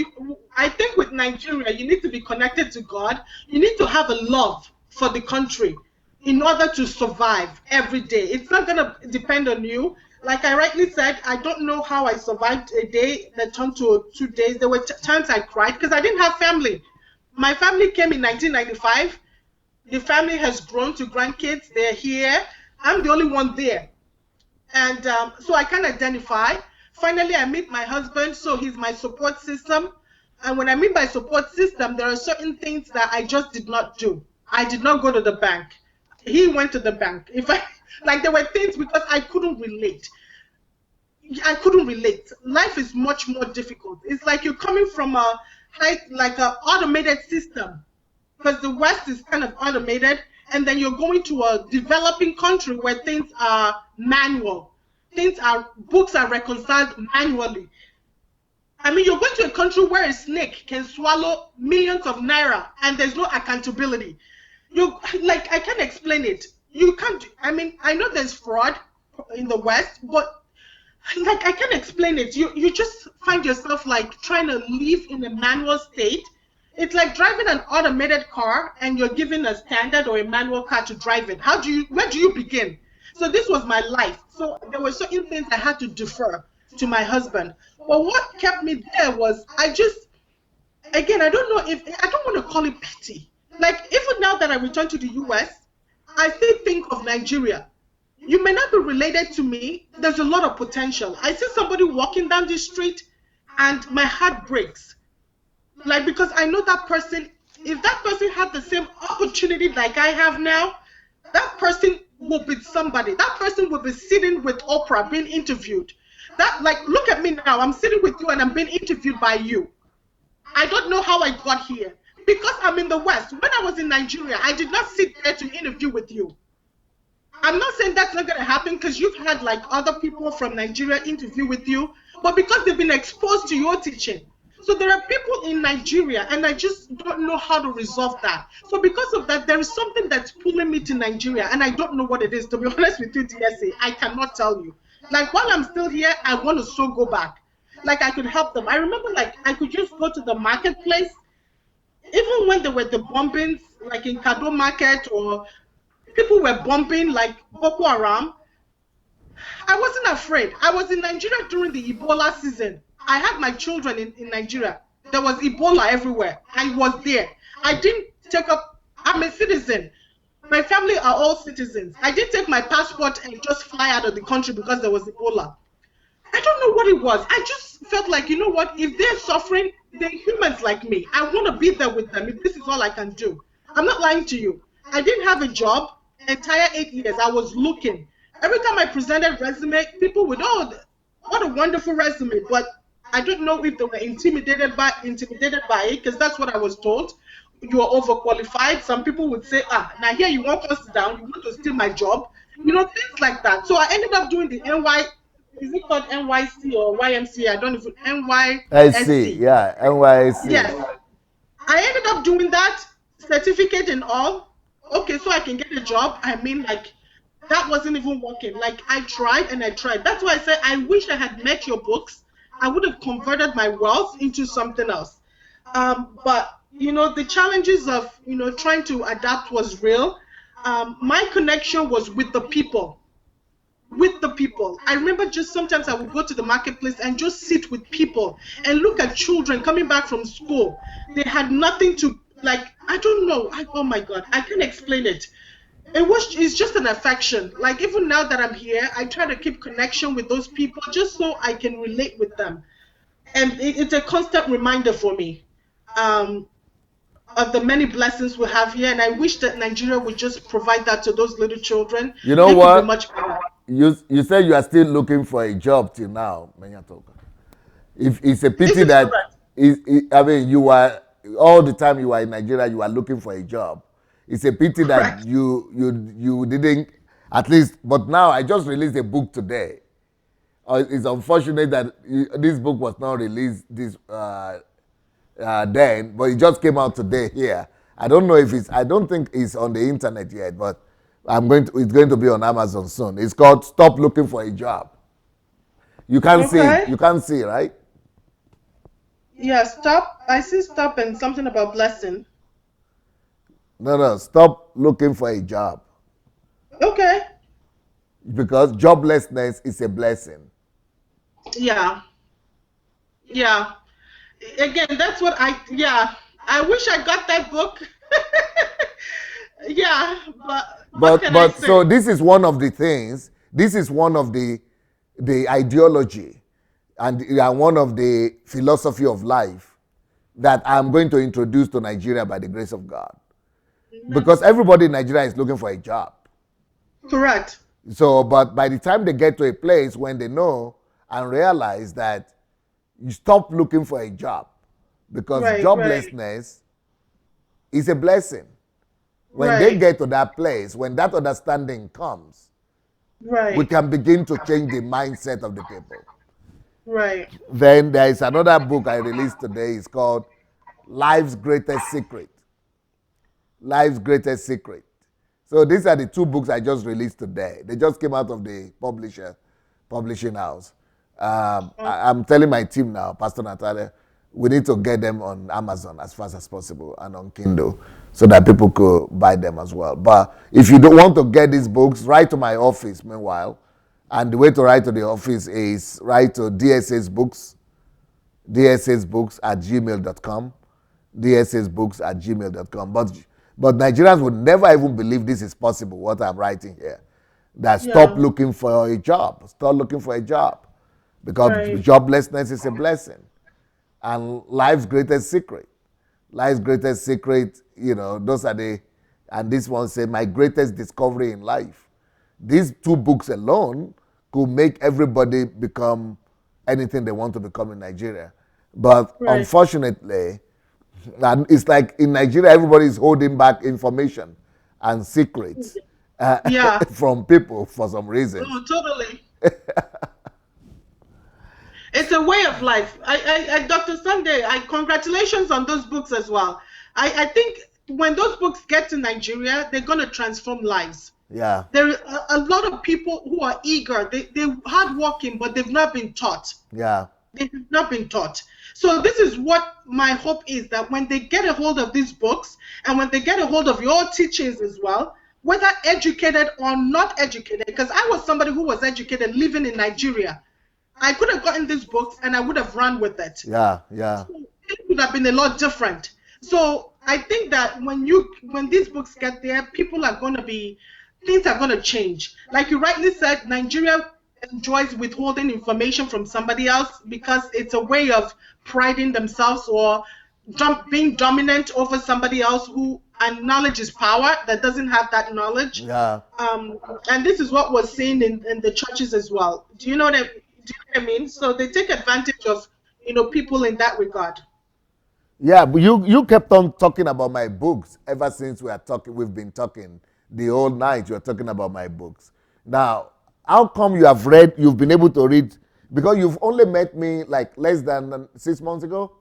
I think with Nigeria, you need to be connected to God. You need to have a love for the country in order to survive every day. It's not going to depend on you. Like I rightly said, I don't know how I survived a day that turned to 2 days. There were times I cried because I didn't have family. My family came in 1995. The family has grown to grandkids. They're here. I'm the only one there. And so I can identify. Finally, I meet my husband, so he's my support system. And when I mean by support system, there are certain things that I just did not do. I did not go to the bank. He went to the bank. If I like, there were things because I couldn't relate. I couldn't relate. Life is much more difficult. It's like you're coming from a high, like an automated system. because the West is kind of automated, and then you're going to a developing country where things are manual. Books are reconciled manually. I mean, you're going to a country where a snake can swallow millions of naira and there's no accountability. Like, I can't explain it. You can't, I mean, I know there's fraud in the West, but like, I can't explain it. You just find yourself like trying to live in a manual state. It's like driving an automated car and you're given a standard or a manual car to drive it. Where do you begin? So this was my life. So there were certain things I had to defer to my husband. But what kept me there was again, I don't know if, I don't want to call it pity. Like, even now that I return to the US, I still think of Nigeria. You may not be related to me. There's a lot of potential. I see somebody walking down the street and my heart breaks. Like, because I know that person, if that person had the same opportunity like I have now, that person will be somebody. That person will be sitting with Oprah being interviewed. That, like, look at me now. I'm sitting with you and I'm being interviewed by you. I don't know how I got here. Because I'm in the West. When I was in Nigeria, I did not sit there to interview with you. I'm not saying that's not going to happen because you've had like other people from Nigeria interview with you, but because they've been exposed to your teaching. So there are people in Nigeria and I just don't know how to resolve that. So because of that, there is something that's pulling me to Nigeria and I don't know what it is. To be honest with you, DSA, I cannot tell you. Like, while I'm still here, I want to so go back. Like, I could help them. I remember, like, I could just go to the marketplace, even when there were the bombings, like in Kado Market, or people were bombing, like Boko Haram. I wasn't afraid. I was in Nigeria during the Ebola season. I had my children in Nigeria. There was Ebola everywhere. I was there. I didn't take up, I'm a citizen. My family are all citizens. I didn't take my passport and just fly out of the country because there was Ebola. I don't know what it was. I just felt like, you know what, if they're suffering, they're humans like me. I want to be there with them if this is all I can do. I'm not lying to you. I didn't have a job. Entire 8 years, I was looking. Every time I presented resume, people would, oh, what a wonderful resume. But I don't know if they were intimidated by it, because that's what I was told. You are overqualified. Some people would say, now here you want us down, you want to steal my job. You know, things like that. So I ended up doing the is it called NYC or YMCA? I don't even, NYSC. Yeah, NYC. Yes. I ended up doing that, certificate and all. Okay, so I can get a job. I mean, like, that wasn't even working. Like, I tried and I tried. That's why I said I wish I had met your books. I would have converted my wealth into something else. But, you know, the challenges of, you know, trying to adapt was real. My connection was with the people. I remember just sometimes I would go to the marketplace and just sit with people and look at children coming back from school. They had nothing to, like, I don't know. Oh my God, I can't explain it. It's just an affection. Like, even now that I'm here, I try to keep connection with those people just so I can relate with them. And it's a constant reminder for me of the many blessings we have here. And I wish that Nigeria would just provide that to those little children. You know they what? Could be much better. You said you are still looking for a job till now, Menyatoka. If it's a pity that I mean, you are all the time you are in Nigeria, you are looking for a job. It's a pity that you didn't, at least. But now I just released a book today. It's unfortunate that this book was not released then, but it just came out today here. I don't know if I don't think it's on the internet yet, but it's going to be on Amazon soon. It's called Stop Looking for a Job. You can't see it. You can't see, right? Yeah, stop. I see stop and something about blessing. No. Stop looking for a job. Okay. Because joblessness is a blessing. Yeah. Yeah. Again, that's what I wish I got that book. Yeah, but so this is one of the things. This is one of the ideology and one of the philosophy of life that I'm going to introduce to Nigeria by the grace of God. Because everybody in Nigeria is looking for a job. Correct. So, but by the time they get to a place when they know and realize that you stop looking for a job, because joblessness It's a blessing. When they Right. get to that place, when that understanding comes, we Right. can begin to change the mindset of the people. Right. Then there is another book I released today. It's called Life's Greatest Secret. Life's Greatest Secret. So these are the two books I just released today. They just came out of the publishing house. Oh, I'm telling my team now, Pastor Natalia, we need to get them on Amazon as fast as possible and on Kindle so that people could buy them as well. But if you don't want to get these books, write to my office meanwhile. And the way to write to the office is write to dssbooks at gmail.com, dssbooks@gmail.com. But Nigerians would never even believe this is possible, what I'm writing here. That stop yeah. looking for a job. Stop looking for a job. Because Right. joblessness is a blessing. And life's greatest secret. Life's greatest secret, those are and this one said, my greatest discovery in life. These two books alone could make everybody become anything they want to become in Nigeria. But Right. unfortunately, and it's like in Nigeria, everybody is holding back information and secrets Yeah. from people for some reasons. Oh, totally. It's a way of life. Dr. Sunday, congratulations on those books as well. I think when those books get to Nigeria, they're going to transform lives. Yeah, There are a lot of people who are eager. They're hardworking, but they've not been taught. yeah, They have not been taught. So this is what my hope is, that when they get a hold of these books and when they get a hold of your teachings as well, whether educated or not educated, because I was somebody who was educated living in Nigeria, I could have gotten these books and I would have run with it. yeah, yeah, It would have been a lot different. So I think that when these books get there, things are going to change. Like you rightly said, Nigeria enjoys withholding information from somebody else because it's a way of priding themselves or being dominant over somebody else and knowledge is power that doesn't have that knowledge. yeah. And this is what we're seeing in the churches as well. Do you know what I mean? So they take advantage of people in that regard. Yeah, but you kept on talking about my books ever since we've been talking the whole night. You're talking about my books. Now, how come you've been able to read, because you've only met me like less than 6 months ago?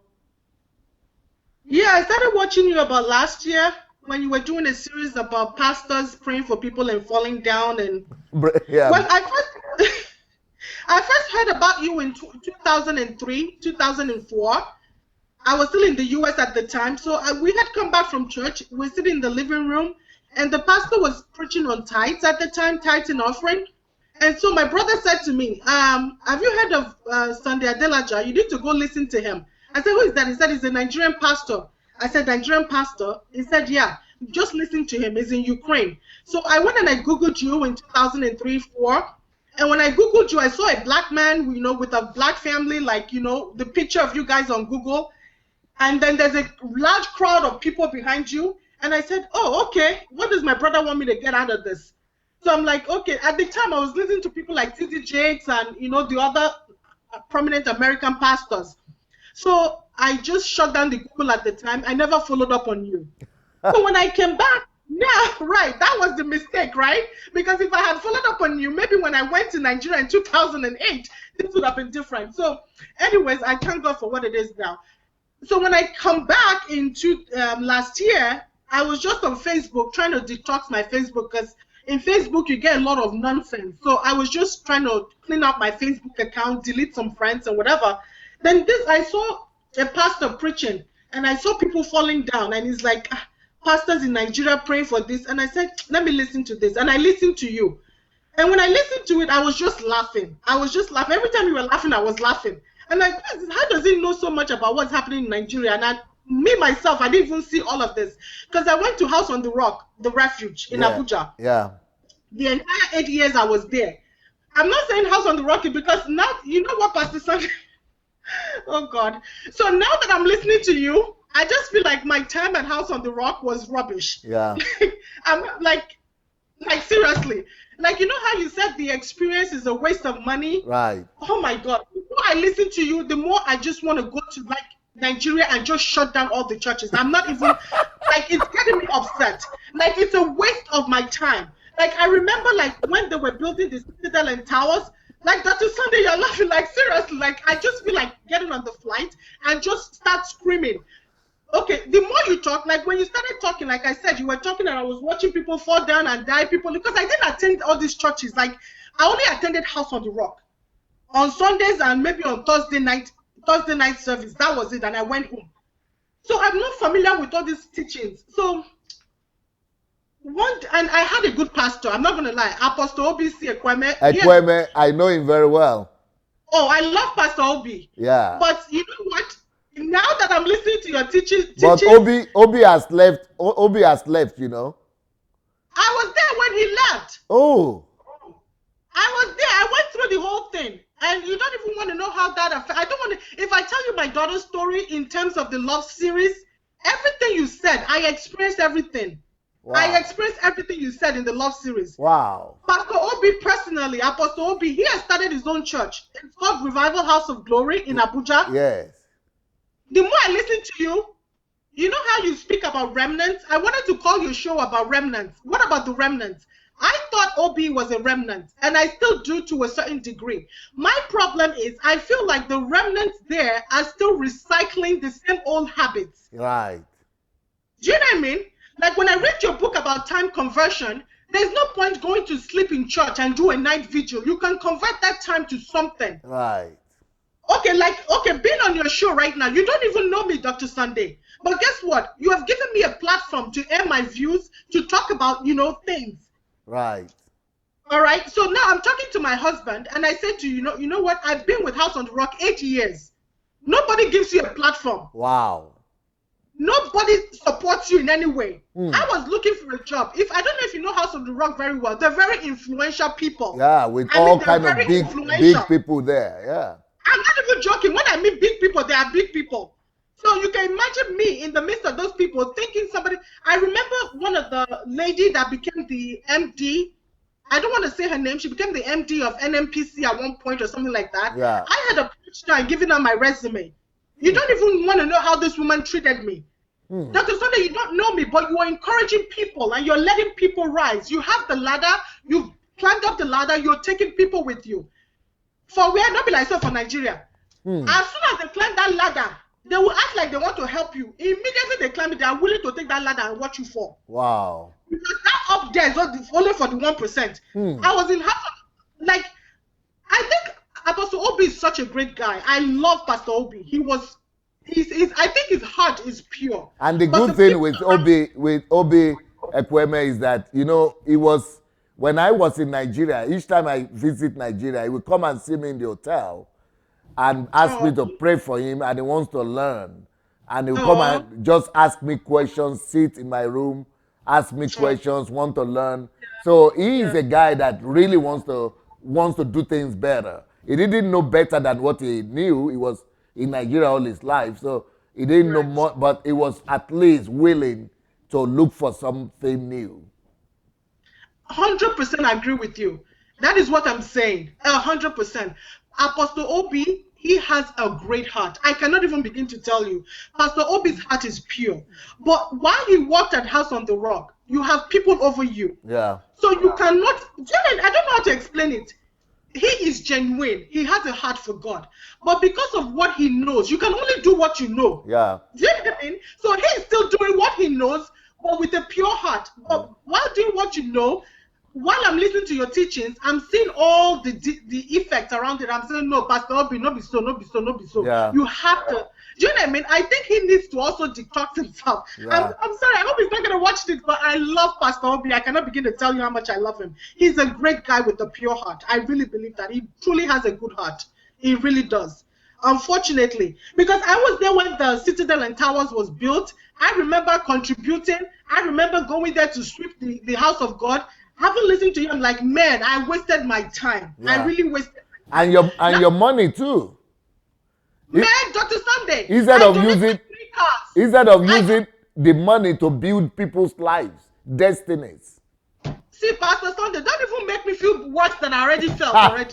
Yeah, I started watching you about last year when you were doing a series about pastors praying for people and falling down. And Yeah, well, I first heard about you in 2003, 2004. I was still in the US at the time. So we had come back from church. We were sitting in the living room, and the pastor was preaching on tithes at the time, tithes and offering. And so my brother said to me, have you heard of Sunday Adelaja? You need to go listen to him. I said, who is that? He said, he's a Nigerian pastor. I said, Nigerian pastor? He said, yeah, just listen to him. He's in Ukraine. So I went and I Googled you in 2003, 4. And when I Googled you, I saw a black man, with a black family, like, the picture of you guys on Google. And then there's a large crowd of people behind you. And I said, oh, okay, what does my brother want me to get out of this? So I'm like, okay, at the time I was listening to people like T.D. Jakes and, the other prominent American pastors. So I just shut down the Google at the time. I never followed up on you. So when I came back, yeah, right, that was the mistake, right? Because if I had followed up on you, maybe when I went to Nigeria in 2008, this would have been different. So anyways, I thank God for what it is now. So when I come back into last year, I was just on Facebook trying to detox my Facebook because in Facebook you get a lot of nonsense. So I was just trying to clean up my Facebook account, delete some friends and whatever. Then I saw a pastor preaching and I saw people falling down and he's like, pastors in Nigeria praying for this. And I said, let me listen to this. And I listened to you. And when I listened to it, I was just laughing. Every time you were laughing, I was laughing. And like, how does he know so much about what's happening in Nigeria? And myself, I didn't even see all of this. Because I went to House on the Rock, the refuge in Abuja. Yeah. The entire 8 years I was there. I'm not saying House on the Rock because now, you know what, Pastor Sunday? Oh, God. So now that I'm listening to you, I just feel like my time at House on the Rock was rubbish. Yeah. I'm like seriously. Like, you know how you said the experience is a waste of money? Right. Oh my God. The more I listen to you, the more I just want to go to like Nigeria and just shut down all the churches. I'm not even Like, it's getting me upset. Like, it's a waste of my time. Like, I remember, like, when they were building the Citadel and Towers, like, Dr. Sunday, you're laughing, like, seriously. Like, I just feel like getting on the flight and just start screaming. Okay, the more you talk, like, when you started talking, like I said, you were talking and I was watching people fall down and die, people, because I didn't attend all these churches. Like, I only attended House on the Rock on Sundays and maybe on Thursday night service. That was it, and I went home. So I'm not familiar with all these teachings. So and I had a good pastor. I'm not gonna lie, Apostle OBC Ekweme. Ekweme, I know him very well. Oh, I love Pastor Obi. Yeah. But you know what? Now that I'm listening to your teaching, but Obi has left. Obi has left. You know. I was there when he left. Oh. I was there. I went through the whole thing. And you don't even want to know how that affects. I don't want to. If I tell you my daughter's story in terms of the love series, everything you said, I experienced everything. Wow. I experienced everything you said in the love series. Wow. Pastor Obi personally, Apostle Obi, he has started his own church. It's called Revival House of Glory in Abuja. Yes. The more I listen to you, you know how you speak about remnants? I wanted to call your show about remnants. What about the remnants? I thought Obi was a remnant, and I still do to a certain degree. My problem is I feel like the remnants there are still recycling the same old habits. Right. Do you know what I mean? Like when I read your book about time conversion, there's no point going to sleep in church and do a night vigil. You can convert that time to something. Right. Okay, being on your show right now, you don't even know me, Dr. Sunday. But guess what? You have given me a platform to air my views, to talk about, things. Right. All right. So now I'm talking to my husband, and I said to you know what? I've been with House on the Rock 8 years. Nobody gives you a platform. Wow. Nobody supports you in any way. I was looking for a job. I don't know if you know House on the Rock very well. They're very influential people. Yeah, with all kind of big people there. Yeah. I'm not even joking. When I mean big people, they are big people. So you can imagine me in the midst of those people thinking somebody. I remember one of the lady that became the MD. I don't want to say her name. She became the MD of NMPC at one point or something like that. Yeah. I had approached her and given her my resume. You don't even want to know how this woman treated me. Dr. Sunday, you don't know me, but you are encouraging people and you're letting people rise. You have the ladder. You've climbed up the ladder. You're taking people with you. For where not be like so for Nigeria. As soon as they climb that ladder, they will act like they want to help you. Immediately they climb it, they are willing to take that ladder and watch you fall. Wow. Because that up there is only for the 1%. I was in half, like, I think Apostle Obi is such a great guy. I love Pastor Obi. I think his heart is pure. And the good thing with Obi Ekweme is that, it was, when I was in Nigeria, each time I visit Nigeria, he would come and see me in the hotel and ask me to pray for him, and he wants to learn. And he will come and just ask me questions, sit in my room, ask me questions, want to learn. So he is a guy that really wants to do things better. He didn't know better than what he knew. He was in Nigeria all his life, so he didn't know more, but he was at least willing to look for something new. 100% agree with you. That is what I'm saying. 100%. Apostle Obi, he has a great heart. I cannot even begin to tell you. Pastor Obi's heart is pure. But while he walked at House on the Rock, you have people over you. Yeah. So you cannot, I don't know how to explain it. He is genuine. He has a heart for God. But because of what he knows, you can only do what you know. Yeah. Do you know what I mean? So he's still doing what he knows, but with a pure heart. But while doing what you know, while I'm listening to your teachings, I'm seeing all the effects around it. I'm saying, no, Pastor Obi, no be so, no be so, no be so. Yeah. You have to. Do you know what I mean? I think he needs to also detox himself. Yeah. I'm sorry, I hope he's not going to watch this, but I love Pastor Obi. I cannot begin to tell you how much I love him. He's a great guy with a pure heart. I really believe that. He truly has a good heart. He really does. Unfortunately, because I was there when the Citadel and Towers was built. I remember contributing. I remember going there to sweep the house of God. Having listened to you, I'm like, man, I wasted my time. Yeah. I really wasted my time. And your money too. Man, Dr. Sunday. Instead of using the money to build people's lives, destinies. See, Pastor Sunday, don't even make me feel worse than I already felt already.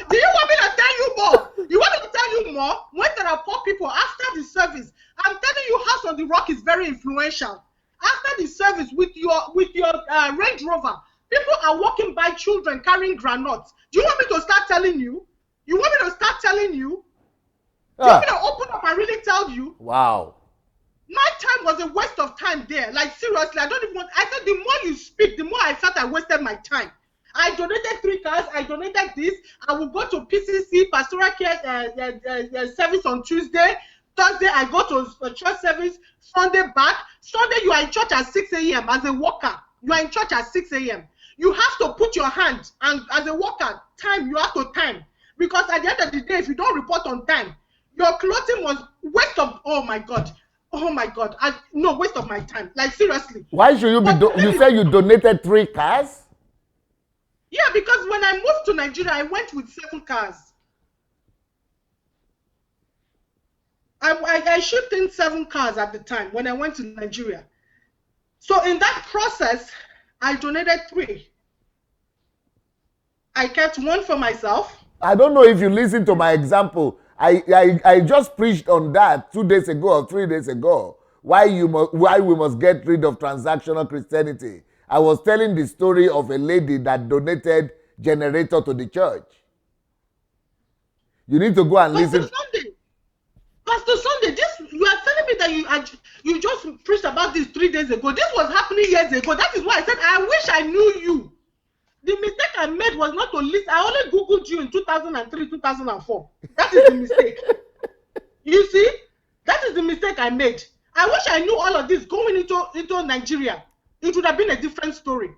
Do you want me to tell you more? You want me to tell you more? When there are poor people after the service, House on the Rock is very influential. After the service with your Range Rover, people are walking by, children carrying granuts. Do you want me to start telling you? You want me to start telling you? Do you want me to open up and really tell you? Wow. My time was a waste of time there. Like, seriously, I don't even want. I said, the more you speak, the more I felt I wasted my time. I donated 3 cars. I donated this. I will go to PCC, Pastoral Care service on Tuesday. Thursday, I go to a church service. Sunday back. Sunday, you are in church at 6 a.m. as a worker. You are in church at 6 a.m. You have to put your hand, and as a worker, time, you have to time. Because at the end of the day, if you don't report on time, your clothing was waste of, oh my God. No, waste of my time. Like, seriously. Why should you you say you donated 3 cars? Yeah, because when I moved to Nigeria, I went with 7 cars. I shipped in 7 cars at the time when I went to Nigeria. So in that process, I donated 3. I kept 1 for myself. I don't know if you listen to my example. I just preached on that 2 days ago or 3 days ago. Why we must get rid of transactional Christianity. I was telling the story of a lady that donated generator to the church. You need to go and listen. Pastor Sunday, you are telling me that you just preached about this 3 days ago. This was happening years ago. That is why I said I wish I knew you. The mistake I made was not to listen. I only Googled you in 2003, 2004. That is the mistake. You see? That is the mistake I made. I wish I knew all of this going into Nigeria. It would have been a different story.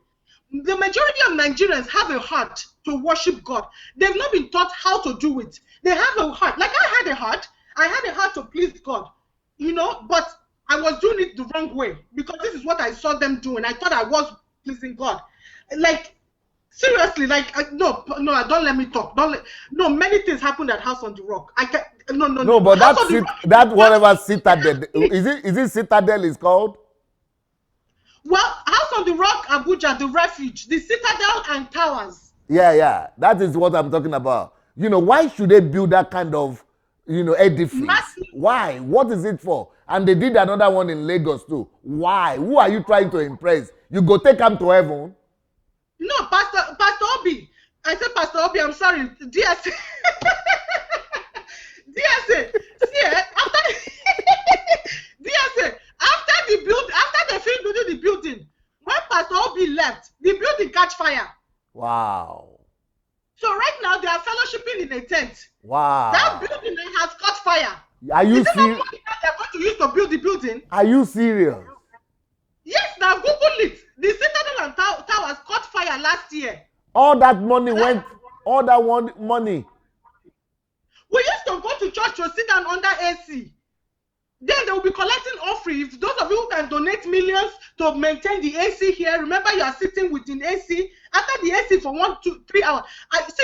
The majority of Nigerians have a heart to worship God. They've not been taught how to do it. They have a heart. Like I had a heart. I had a heart to please God. You know, but I was doing it the wrong way. Because this is what I saw them doing. I thought I was pleasing God. Like, seriously, like, no, don't let me talk. Many things happened at House on the Rock. No, but that whatever Citadel, is it Citadel is called? Well, House on the Rock, Abuja, the refuge, the Citadel and towers. Yeah, that is what I'm talking about. You know, why should they build that kind of, edifice? Massive. Why? What is it for? And they did another one in Lagos too. Why? Who are you trying to impress? You go take them to heaven? No, Pastor Obi. I said, Pastor Obi, I'm sorry. DSA. DSA. See, after they finished building the building, when Pastor Obi left, the building catch fire. Wow. So right now they are fellowshipping in a tent. Wow. That building has caught fire. Are you serious? They're going to use to build the building. Are you serious? Yes, now Google it. The Citadel and Towers caught fire last year. All that money went. All that money. We used to go to church to sit down under AC. Then they will be collecting offering. If those of you who can donate millions to maintain the AC here, remember you are sitting within AC. After the AC for 1, 2, 3 hours. As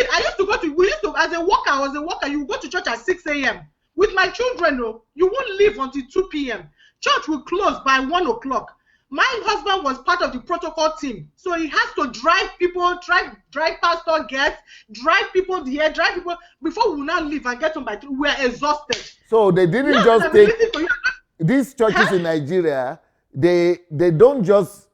a worker, you go to church at 6 a.m. With my children, you won't leave until 2 p.m. Church will close by 1 o'clock. My husband was part of the protocol team. So he has to drive people, drive pastor guests, drive people there, drive people before we will now leave and get home by 3. We are exhausted. So they didn't just take these churches in Nigeria, they don't just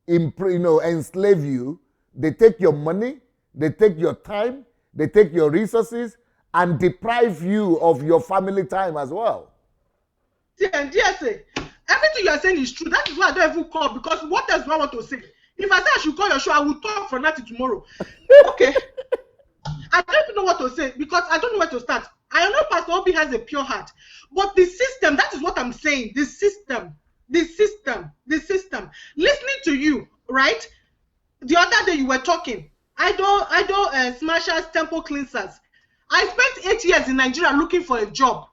enslave you. They take your money, they take your time, they take your resources and deprive you of your family time as well. And DSA, everything you are saying is true. That is why I don't even call, because what else do I want to say? If I say I should call your show, I will talk from now to tomorrow. Okay. I don't even know what to say because I don't know where to start. I know Pastor Obi has a pure heart, but the system, that is what I'm saying. The system. Listening to you, right? The other day you were talking. I do smashers, temple cleansers. I spent 8 years in Nigeria looking for a job.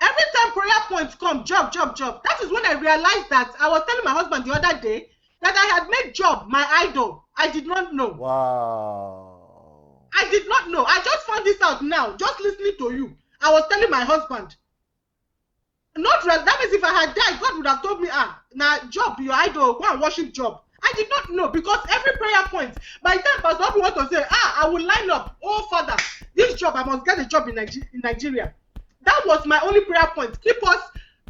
Every time prayer points come, job. That is when I realized that I was telling my husband the other day that I had made job my idol. I did not know. Wow. I did not know. I just found this out now, just listening to you. I was telling my husband. That means if I had died, God would have told me, now job, your idol, go and worship job. I did not know because every prayer point, by the time Pastor Obi wants to say, I will line up, oh Father, this job, I must get a job in Nigeria. That was my only prayer point. Keep us,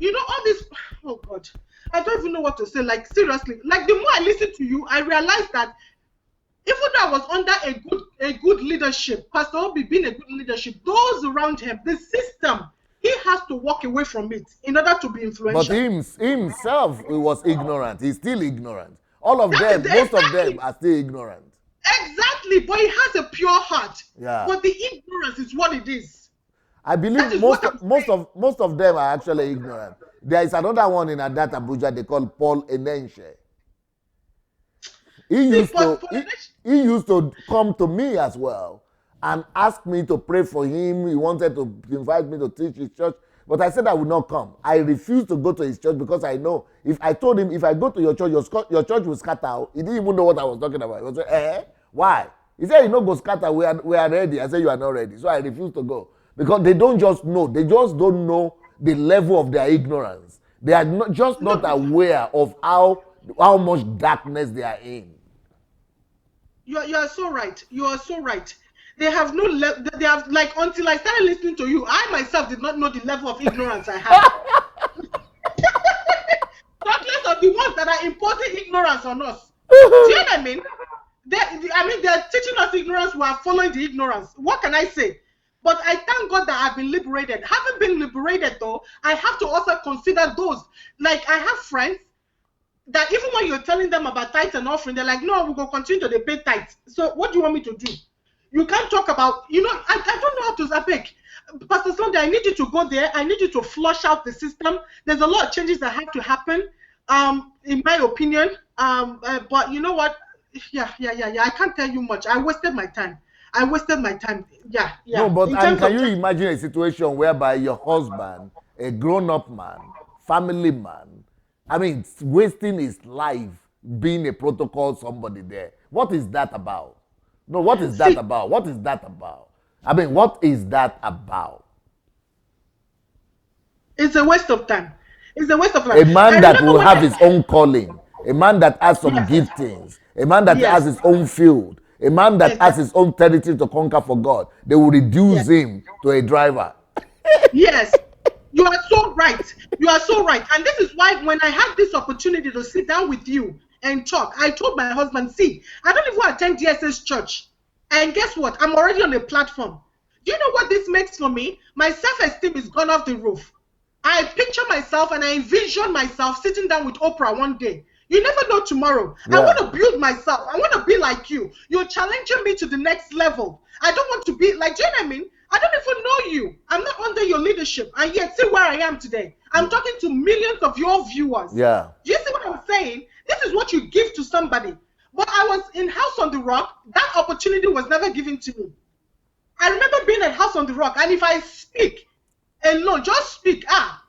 you know, all this, oh God, I don't even know what to say. Like, seriously, like the more I listen to you, I realize that even though I was under a good leadership, Pastor Obi being a good leadership, those around him, the system, he has to walk away from it in order to be But influential. himself, he was ignorant. He's still ignorant. All of That is them, most of them exactly, are still ignorant. exactly. But he has a pure heart. Yeah. But the ignorance is what it is. I believe That is what I'm saying. most of them are actually ignorant. There is another one in Adelaja they call Paul Enenche. He See, used but to for he, the next, he used to come to me as well and ask me to pray for him. He wanted to invite me to teach his church, but I said I would not come. I refused to go to his church because I know if I told him if I go to your church, your church will scatter. He didn't even know what I was talking about. He was like, why? He said, you know, go scatter. We are ready. I said, you are not ready. So I refused to go because they don't just know. They just don't know the level of their ignorance. They are not no, aware of how much darkness they are in. you are so right. You are so right. They have no they have, like, until I started listening to you, I myself did not know the level of ignorance I had. Not less of the ones that are imposing ignorance on us. Do you know what I mean? They're teaching us ignorance. We are following the ignorance. What can I say? But I thank God that I've been liberated. Having been liberated, though, I have to also consider those. Like, I have friends that even when you're telling them about tithes and offering, they're like, no, we're going to continue to pay tithes. So what do you want me to do? You can't talk about, you know, I don't know how to speak. Pastor Sunday, I need you to go there. I need you to flush out the system. There's a lot of changes that have to happen, in my opinion. But you know what? Yeah. I can't tell you much. I wasted my time. Yeah. No, but In and terms can of you imagine a situation whereby your husband, a grown-up man, family man, I mean, wasting his life being a protocol somebody there? What is that about? No, what is that see, about? What is that about? I mean, what is that about? it's a waste of time. It's a waste of A time. I man that remember will when have his own calling, a man that has some yes, giftings, a man that has yes, his own field, a man that has exactly. his own territory to conquer for God, they will Yes. reduce him to a driver. Yes, you are so right. You are so right. And this is why when I had this opportunity to sit down with you and talk, I told my husband, see, I don't even attend DSS church. And guess what? I'm already on a platform. Do you know what this makes for me? My self-esteem is gone off the roof. I picture myself and I envision myself sitting down with Oprah one day. You never know tomorrow. I want Yeah. to build myself. I want to be like you. You're challenging me to the next level. I don't want to be like, do you know what I mean? I don't even know you. I'm not under your leadership. And yet, see where I am today. I'm talking to millions of your viewers. Yeah. Do you see what I'm saying? This is what you give to somebody. But I was in House on the Rock. That opportunity was never given to me. I remember being at House on the Rock. And if I speak alone, just speak.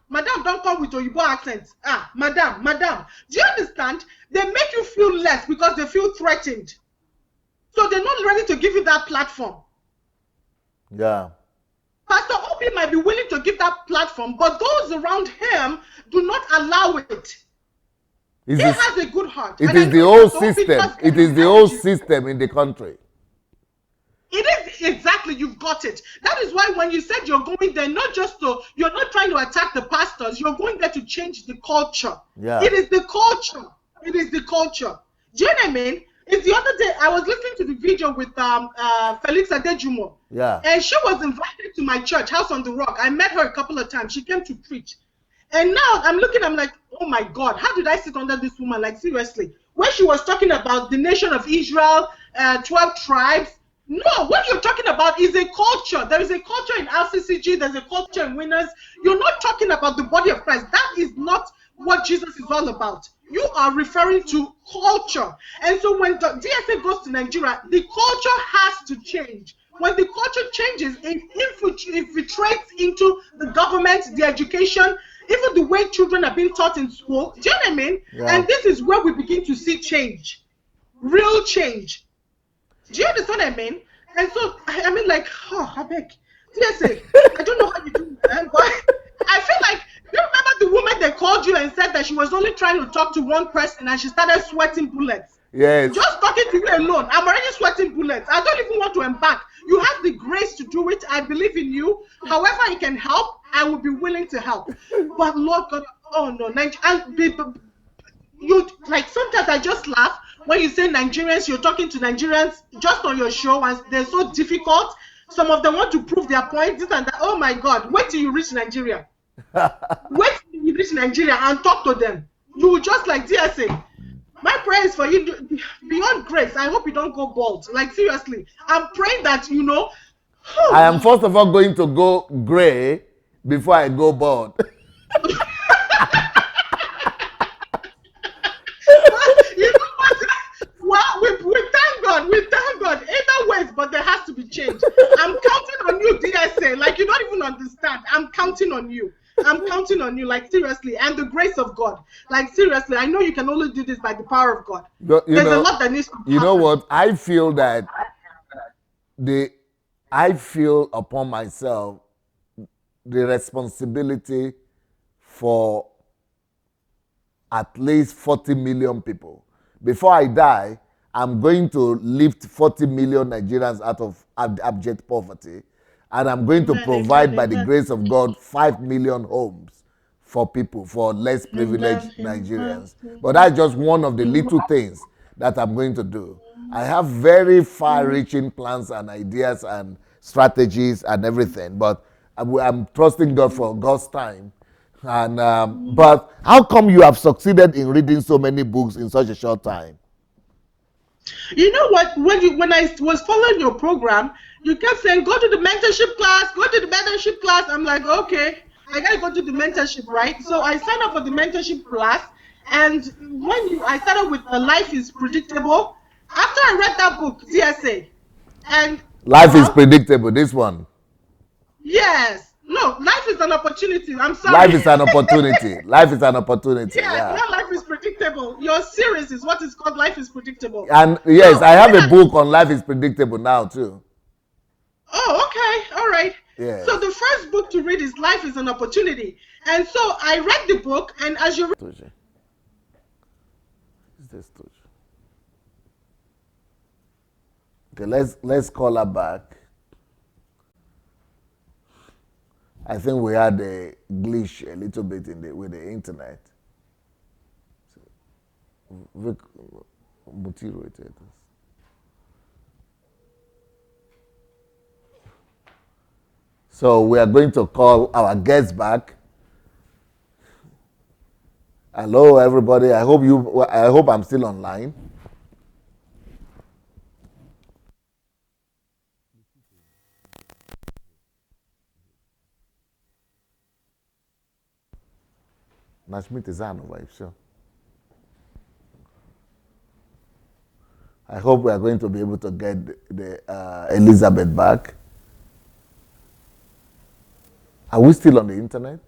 Madam, don't come with Oyibo accent. Madam. Do you understand? They make you feel less because they feel threatened. So they're not ready to give you that platform. Yeah. Pastor Obi might be willing to give that platform, but those around him do not allow it. He has a good heart. It And I is the know whole Pastor Obi system. does It get is the his whole energy. system in the country. It is exactly, you've got it. That is why when you said you're going there, you're not trying to attack the pastors, you're going there to change the culture. Yeah. It is the culture. It is the culture. Do you know what I mean? It's the other day, I was listening to the video with Felix Adejumo. Yeah. And she was invited to my church, House on the Rock. I met her a couple of times. She came to preach. And now I'm like, oh my God, how did I sit under this woman? Like, seriously. When she was talking about the nation of Israel, 12 tribes, no, what you're talking about is a culture. There is a culture in RCCG, there's a culture in Winners. You're not talking about the body of Christ. That is not what Jesus is all about. You are referring to culture. And so when the DSA goes to Nigeria, the culture has to change. When the culture changes, it infiltrates into the government, the education, even the way children are being taught in school. Do you know what I mean? Yeah. And this is where we begin to see change, real change. Do you understand what I mean? And so, I mean, like, I beg. TSA, I don't know how you do that, but I feel like, you remember the woman that called you and said that she was only trying to talk to one person and she started sweating bullets? Yes. Just talking to you alone, I'm already sweating bullets. I don't even want to embark. You have the grace to do it. I believe in you. However I can help, I would be willing to help. But Lord God, oh no, you like sometimes I just laugh when you say Nigerians, you're talking to Nigerians just on your show and they're so difficult. Some of them want to prove their point, this and that. Oh my God, wait till you reach Nigeria. Wait till you reach Nigeria and talk to them. You will just like DSA. My prayer is for you beyond grace. I hope you don't go bald. Like seriously, I'm praying that I am first of all going to go gray before I go bald. You know what? Well, we thank God. We thank God. Either ways, but there has to be change. I'm counting on you, DSA. Like you don't even understand. I'm counting on you. I'm counting on you, like seriously, and the grace of God. Like seriously, I know you can only do this by the power of God. There's a lot that needs to happen. You know what? I feel that I feel upon myself the responsibility for at least 40 million people. Before I die, I'm going to lift 40 million Nigerians out of abject poverty, and I'm going to provide, by the grace of God, 5 million homes for people, for less privileged Nigerians. But that's just one of the little things that I'm going to do. I have very far-reaching plans and ideas and strategies and everything, but I'm trusting God for God's time. And but how come you have succeeded in reading so many books in such a short time? You know what? When I was following your program, you kept saying, "Go to the mentorship class. Go to the mentorship class." I'm like, okay, I gotta go to the mentorship, right? So I signed up for the mentorship class, and I started with Life is Predictable. After I read that book, DSA, and Life is predictable. This one. Yes. No, life is an opportunity. I'm sorry. Life is an opportunity. Life is an opportunity. Yeah, not life is predictable. Your series is what is called Life is Predictable. And yes, I have a book on Life is Predictable now too. Oh, okay. All right. Yeah. So the first book to read is Life is an Opportunity. And so I read the book, and as you read, Is this okay, let's call her back. I think we had a glitch a little bit with the internet. So we are going to call our guests back. Hello, everybody. I hope I'm still online. Nashmit is on wife, sure. I hope we are going to be able to get the Elizabeth back. Are we still on the internet?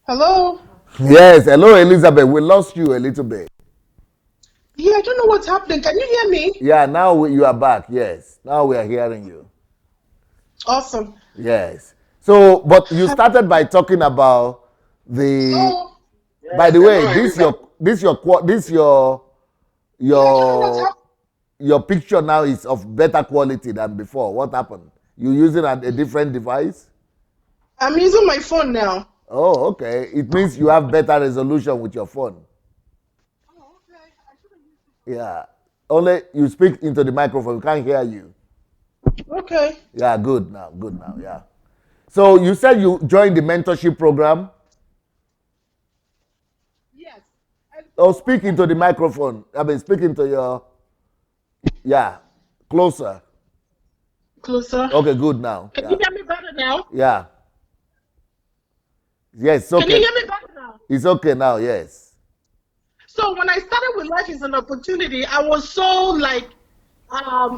Hello? Yes, hello Elizabeth. We lost you a little bit. Yeah, I don't know what's happening. Can you hear me? Yeah, now you are back. Yes, now we are hearing you. Awesome. Yes. So, but you started by talking about the. By the way, your picture now is of better quality than before. What happened? You using a different device? I'm using my phone now. Oh, okay. It means you have better resolution with your phone. Oh, okay. Yeah. Only you speak into the microphone. We can't hear you. Okay. Yeah, good now. Good now. Yeah. So you said you joined the mentorship program? Yes. Oh, speak into the microphone. I mean, speak into your. Yeah. Closer. Closer. Okay, good now. Can you hear me better now? Yeah. Yes, okay. Can you hear me better now? It's okay now, yes. So when I started with Life is an Opportunity, I was so like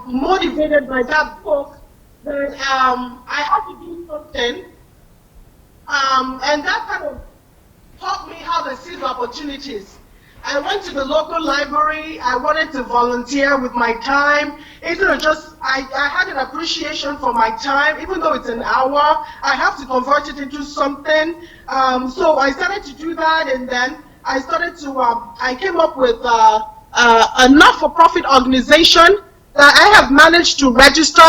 motivated by that book that I had to do something. And that kind of taught me how to seize opportunities. I went to the local library. I wanted to volunteer with my time. Instead of just, I had an appreciation for my time, even though it's an hour, I have to convert it into something. So I started to do that, and then I started to, I came up with a not-for-profit organization that I have managed to register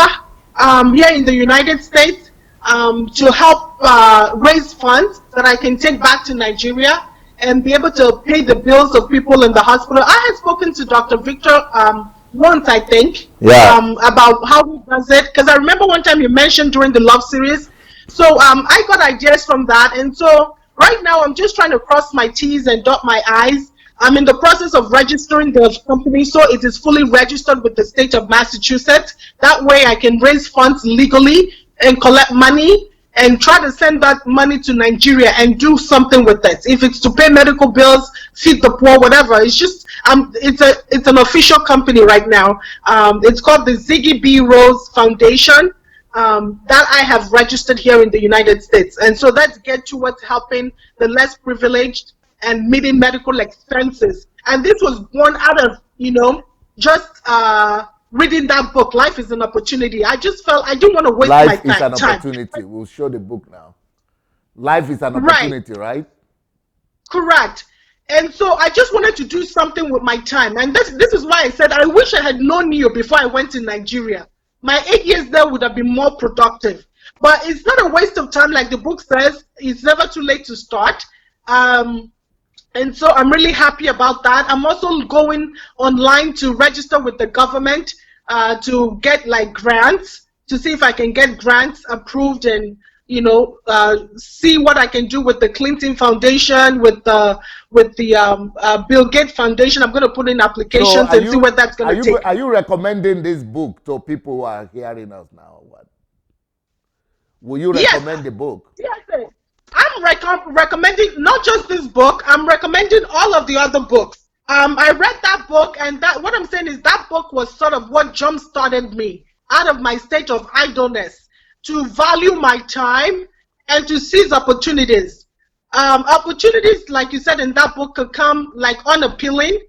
here in the United States to help raise funds that I can take back to Nigeria and be able to pay the bills of people in the hospital. I had spoken to Dr. Victor once, I think, about how he does it, because I remember one time you mentioned during the Love series. So I got ideas from that, and so right now I'm just trying to cross my T's and dot my I's. I'm in the process of registering the company, so it is fully registered with the state of Massachusetts. That way I can raise funds legally and collect money and try to send that money to Nigeria and do something with it. If it's to pay medical bills, feed the poor, whatever. It's just it's an official company right now. It's called the Ziggy B. Rose Foundation. That I have registered here in the United States. And so that's get towards helping the less privileged and meeting medical expenses. And this was born out of, just reading that book, Life is an Opportunity. I just felt I didn't want to waste Life my is an time. opportunity. We'll show the book now. Life is an opportunity, right? Correct. And so I just wanted to do something with my time. And this is why I said I wish I had known you before I went to Nigeria. My 8 years there would have been more productive. But it's not a waste of time, like the book says. It's never too late to start. And so I'm really happy about that. I'm also going online to register with the government to get like grants, to see if I can get grants approved and see what I can do with the Clinton Foundation, with the Bill Gates Foundation. I'm going to put in applications and see what that's going to take. Are you recommending this book to people who are hearing us now? What? Will you recommend the book? Yes, I'm recommending not just this book. I'm recommending all of the other books. I read that book, and what I'm saying is that book was sort of what jump-started me out of my state of idleness to value my time and to seize opportunities. Opportunities, like you said in that book, could come like unappealing,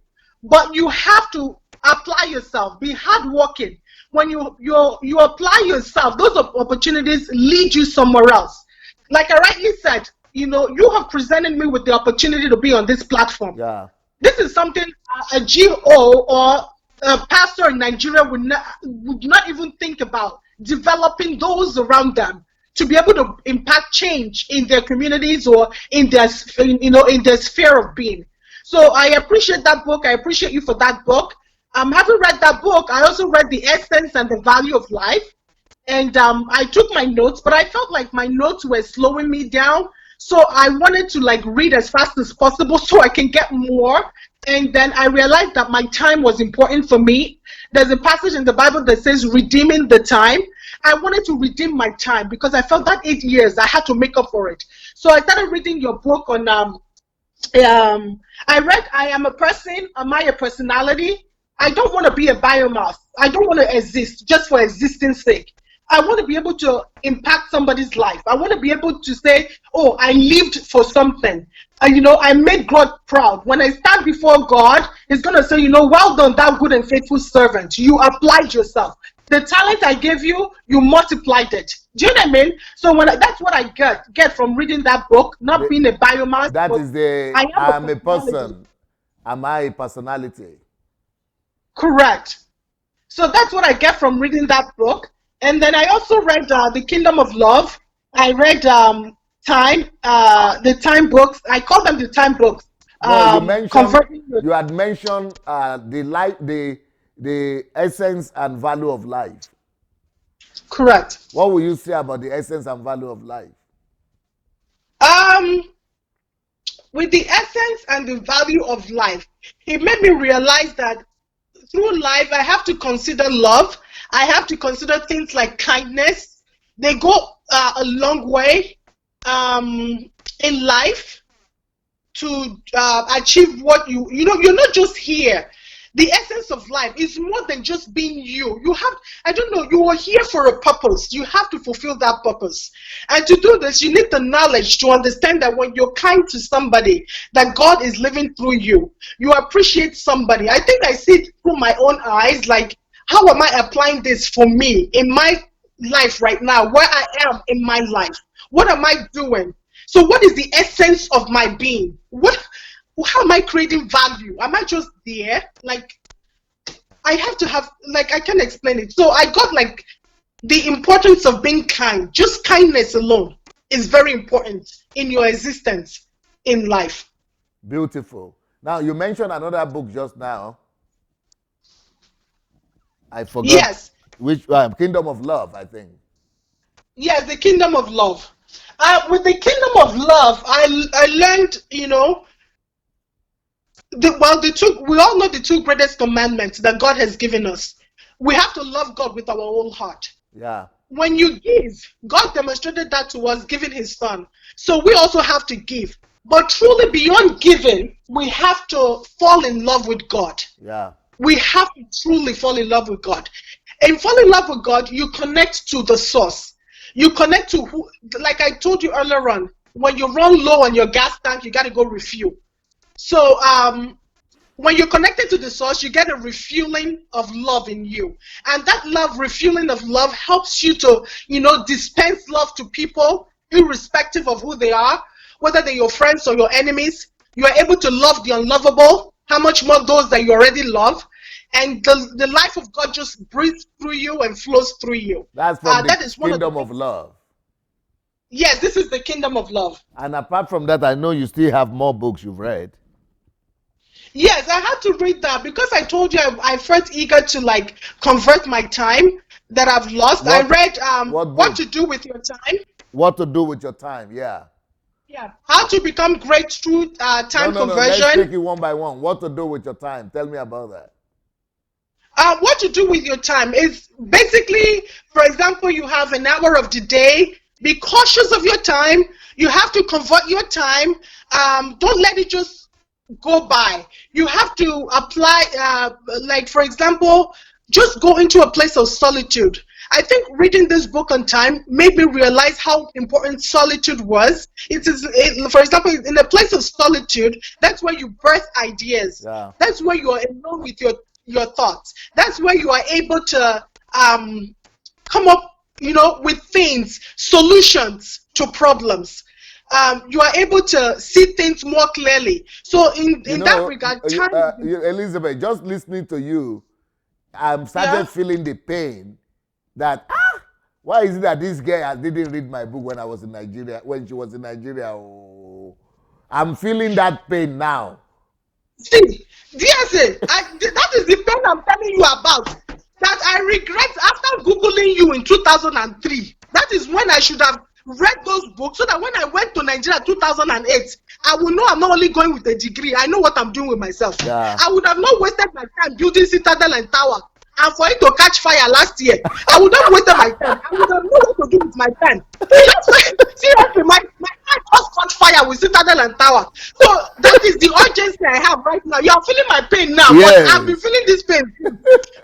but you have to apply yourself, be hardworking. When you apply yourself, those opportunities lead you somewhere else. Like I rightly said, you have presented me with the opportunity to be on this platform. Yeah. This is something a GO or a pastor in Nigeria would not even think about, developing those around them to be able to impact change in their communities or in their sphere of being. So I appreciate that book. I appreciate you for that book. Having read that book, I also read The Essence and the Value of Life. And I took my notes, but I felt like my notes were slowing me down. So I wanted to read as fast as possible so I can get more. And then I realized that my time was important for me. There's a passage in the Bible that says redeeming the time. I wanted to redeem my time because I felt that 8 years I had to make up for it. So I started reading your book on I read I Am a Person, Am I a Personality? I don't want to be a biomass. I don't want to exist just for existing's sake. I want to be able to impact somebody's life. I want to be able to say, oh, I lived for something. I made God proud. When I stand before God, He's going to say, well done, thou good and faithful servant. You applied yourself. The talent I gave you, you multiplied it. Do you know what I mean? So that's what I get from reading that book, not being a biomass. That is I am a person. Am I a personality? Correct. So that's what I get from reading that book. And then I also read The Kingdom of Love. I read the time books. I call them the time books. No, you had mentioned the essence and value of life. Correct. What will you say about the essence and value of life? With the essence and the value of life, it made me realize that through life, I have to consider love. I have to consider things like kindness. They go a long way in life to achieve what you're not just here. The essence of life is more than just being you. You have, I don't know, you are here for a purpose. You have to fulfill that purpose. And to do this, you need the knowledge to understand that when you're kind to somebody, that God is living through you. You appreciate somebody. I think I see it through my own eyes, like, how am I applying this for me in my life right now, where I am in my life? What am I doing? So what is the essence of my being? How am I creating value? Am I just there? Like, I have to have, like, I can't explain it. So I got like the importance of being kind. Just kindness alone is very important in your existence in life. Beautiful. Now, you mentioned another book just now. I forgot. Yes. Which Kingdom of Love, I think. Yes, the Kingdom of Love. With the Kingdom of Love, I learned, you know, we all know the two greatest commandments that God has given us. We have to love God with our whole heart. Yeah. When you give, God demonstrated that to us, giving his son. So we also have to give. But truly beyond giving, we have to fall in love with God. Yeah. We have to truly fall in love with God. And fall in love with God, you connect to the source. You connect to who, like I told you earlier on, when you run low on your gas tank, you got to go refuel. So when you're connected to the source, you get a refueling of love in you. And that refueling of love helps you to, you know, dispense love to people, irrespective of who they are, whether they're your friends or your enemies. You are able to love the unlovable, how much more those that you already love. And the life of God just breathes through you and flows through you. That's from the Kingdom of Love. Yes, this is the Kingdom of Love. And apart from that, I know you still have more books you've read. Yes, I had to read that because I told you I felt eager to like convert my time that I've lost. I read What to Do with Your Time. What to Do with Your Time, yeah. Yeah, How to Become Great Through Time Conversion. Let's take it one by one. What to do with your time? Tell me about that. What to do with your time is basically, for example, you have an hour of the day. Be cautious of your time. You have to convert your time. Don't let it just go by. You have to apply, like, for example, just go into a place of solitude. I think reading this book on time made me realize how important solitude was. For example, in a place of solitude, that's where you birth ideas. Yeah. That's where you are alone with your thoughts. That's where you are able to come up, you know, with things, solutions to problems. You are able to see things more clearly. So in that regard, time, Elizabeth, just listening to you, I'm started feeling the pain that why is it that this girl didn't read my book when I was in Nigeria, when she was in Nigeria? Oh, I'm feeling that pain now. See, DSA, that is the pain I'm telling you about. That I regret after Googling you in 2003. That is when I should have read those books so that when I went to Nigeria 2008, I will know I'm not only going with a degree, I know what I'm doing with myself. Yeah. I would have not wasted my time building Citadel and Tower. And for it to catch fire last year, I would have wasted my time. I would have known what to do with my time. Seriously, my heart just caught fire with Citadel and Tower. So that is the urgency I have right now. You are feeling my pain now, yes. But I've been feeling this pain.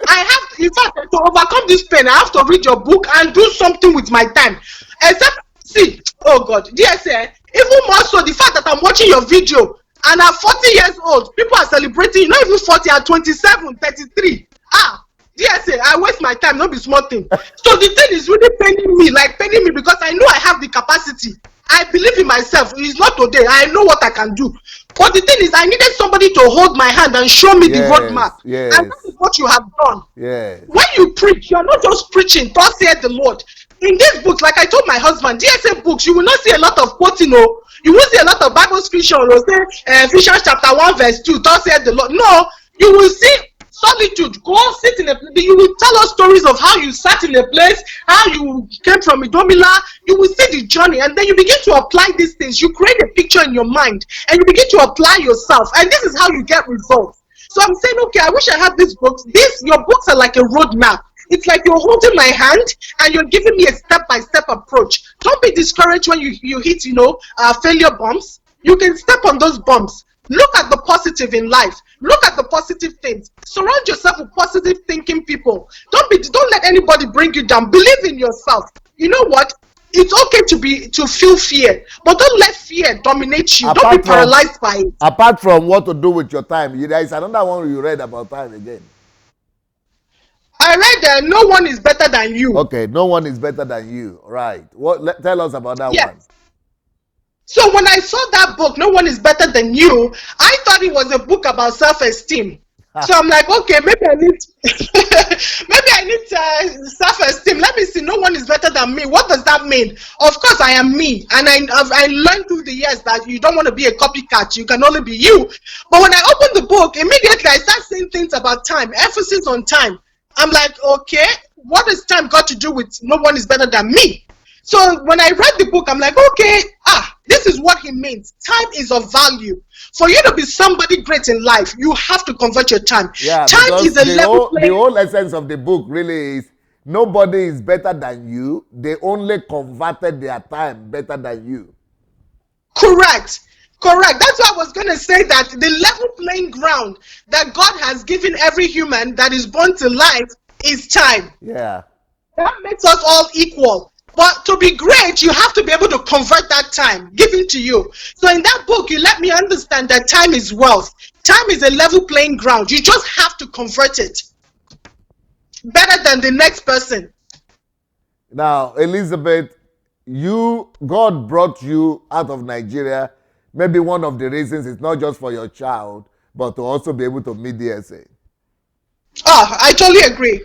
I have, in fact, to overcome this pain, I have to read your book and do something with my time. Except, see, oh God, DSA, even more so the fact that I'm watching your video and I'm 40 years old, people are celebrating, not even 40, I'm 27, 33. DSA, I waste my time, not be small thing. So the thing is really paining me because I know I have the capacity. I believe in myself. It's not today. I know what I can do. But the thing is, I needed somebody to hold my hand and show me the roadmap. Yes. And that is what you have done. Yes. When you preach, you are not just preaching, thus saith the Lord. In these books, like I told my husband, DSA books, you will not see a lot of quoting. You will see a lot of Bible scripture. You will say Ephesians chapter 1 verse 2, thus saith the Lord. No, you will see solitude. Go sit in a place. You will tell us stories of how you sat in a place, how you came from Idomila. You will see the journey, and then you begin to apply these things. You create a picture in your mind, and you begin to apply yourself, and this is how you get results. So I'm saying, okay, I wish I had these books. Your books are like a roadmap. It's like you're holding my hand and you're giving me a step-by-step approach. Don't be discouraged when you hit, failure bumps. You can step on those bumps. Look at the positive in life. Look at the positive things. Surround yourself with positive thinking people. Don't let anybody bring you down. Believe in yourself. You know what? It's okay to feel fear, but don't let fear dominate you. Don't be paralyzed by it. Apart from what to do with your time, there is another one you read about time again. I read that no one is better than you. Okay, no one is better than you. Right. Tell us about that one. So when I saw that book, No One is Better Than You, I thought it was a book about self-esteem. So I'm like, okay, maybe I need self-esteem. Let me see. No one is better than me. What does that mean? Of course, I am me, and I learned through the years that you don't want to be a copycat. You can only be you. But when I opened the book, immediately I start seeing things about time, emphasis on time. I'm like, okay, what has time got to do with no one is better than me? So when I read the book, I'm like, okay, this is what he means. Time is of value. For you to be somebody great in life, you have to convert your time. Yeah, time is a the whole essence of the book really is nobody is better than you. They only converted their time better than you. Correct. That's why I was going to say that the level playing ground that God has given every human that is born to life is time. Yeah. That makes us all equal. But to be great, you have to be able to convert that time given to you. So in that book, you let me understand that time is wealth. Time is a level playing ground. You just have to convert it better than the next person. Now, Elizabeth, God brought you out of Nigeria. Maybe one of the reasons is not just for your child, but to also be able to meet the essay. I totally agree.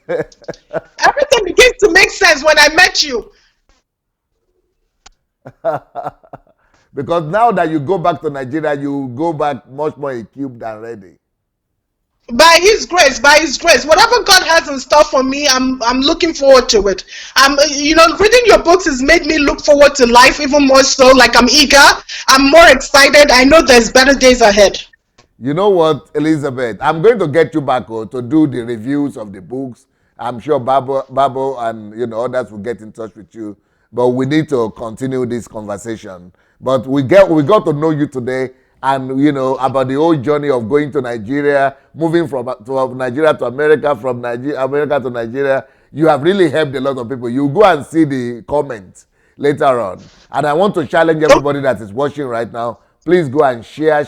Everything begins to make sense when I met you. Because now that you go back to Nigeria, you go back much more equipped and ready. By His grace, whatever God has in store for me, I'm looking forward to it. Reading your books has made me look forward to life even more so. Like I'm eager, I'm more excited. I know there's better days ahead. You know what, Elizabeth? I'm going to get you back to do the reviews of the books. I'm sure Babo and others will get in touch with you. But we need to continue this conversation. But we got to know you today, and about the whole journey of going to Nigeria, moving from Nigeria to America, from America to Nigeria. You have really helped a lot of people. You go and see the comments later on. And I want to challenge everybody that is watching right now. Please go and share.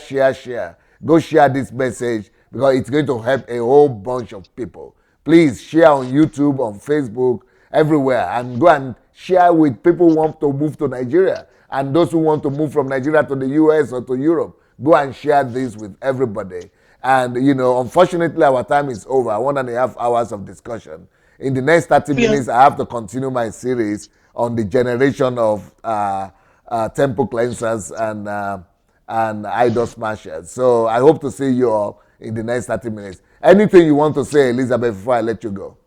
Go share this message because it's going to help a whole bunch of people. Please share on YouTube, on Facebook, everywhere, and go and share with people who want to move to Nigeria and those who want to move from Nigeria to the US or to Europe. Go and share this with everybody. And, unfortunately, our time is over. 1.5 hours of discussion. In the next 30 minutes, I have to continue my series on the generation of temple cleansers and idol smashers. So I hope to see you all in the next 30 minutes. Anything you want to say, Elizabeth, before I let you go?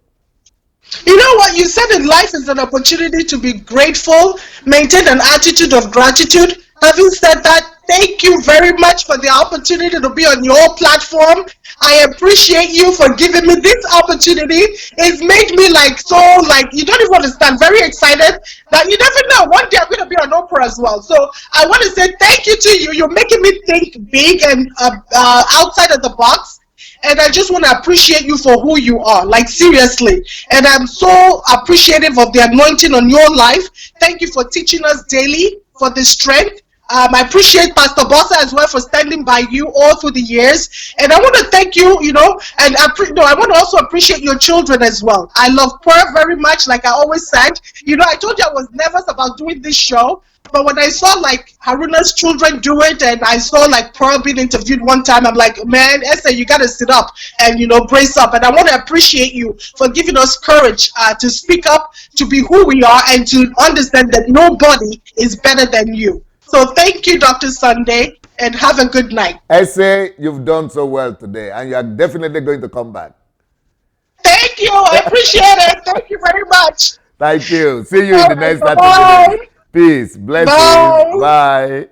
You know what? You said in life is an opportunity to be grateful, maintain an attitude of gratitude. Having said that, thank you very much for the opportunity to be on your platform. I appreciate you for giving me this opportunity. It's made me you don't even understand, very excited that you never know. One day I'm going to be on Oprah as well. So I want to say thank you to you. You're making me think big and outside of the box. And I just want to appreciate you for who you are, seriously. And I'm so appreciative of the anointing on your life. Thank you for teaching us daily, for the strength. I appreciate Pastor Bossa as well for standing by you all through the years. And I want to thank you, and I want to also appreciate your children as well. I love Pearl very much, like I always said. I told you I was nervous about doing this show. But when I saw Haruna's children do it, and I saw Pearl being interviewed one time, I'm like, man, Esther, you got to sit up and brace up. And I want to appreciate you for giving us courage to speak up, to be who we are, and to understand that nobody is better than you. So thank you, Dr. Sunday, and have a good night. Esther, you've done so well today, and you are definitely going to come back. Thank you. I appreciate it. Thank you very much. Thank you. See you in the next 30 minutes. Peace. Blessings. Bye.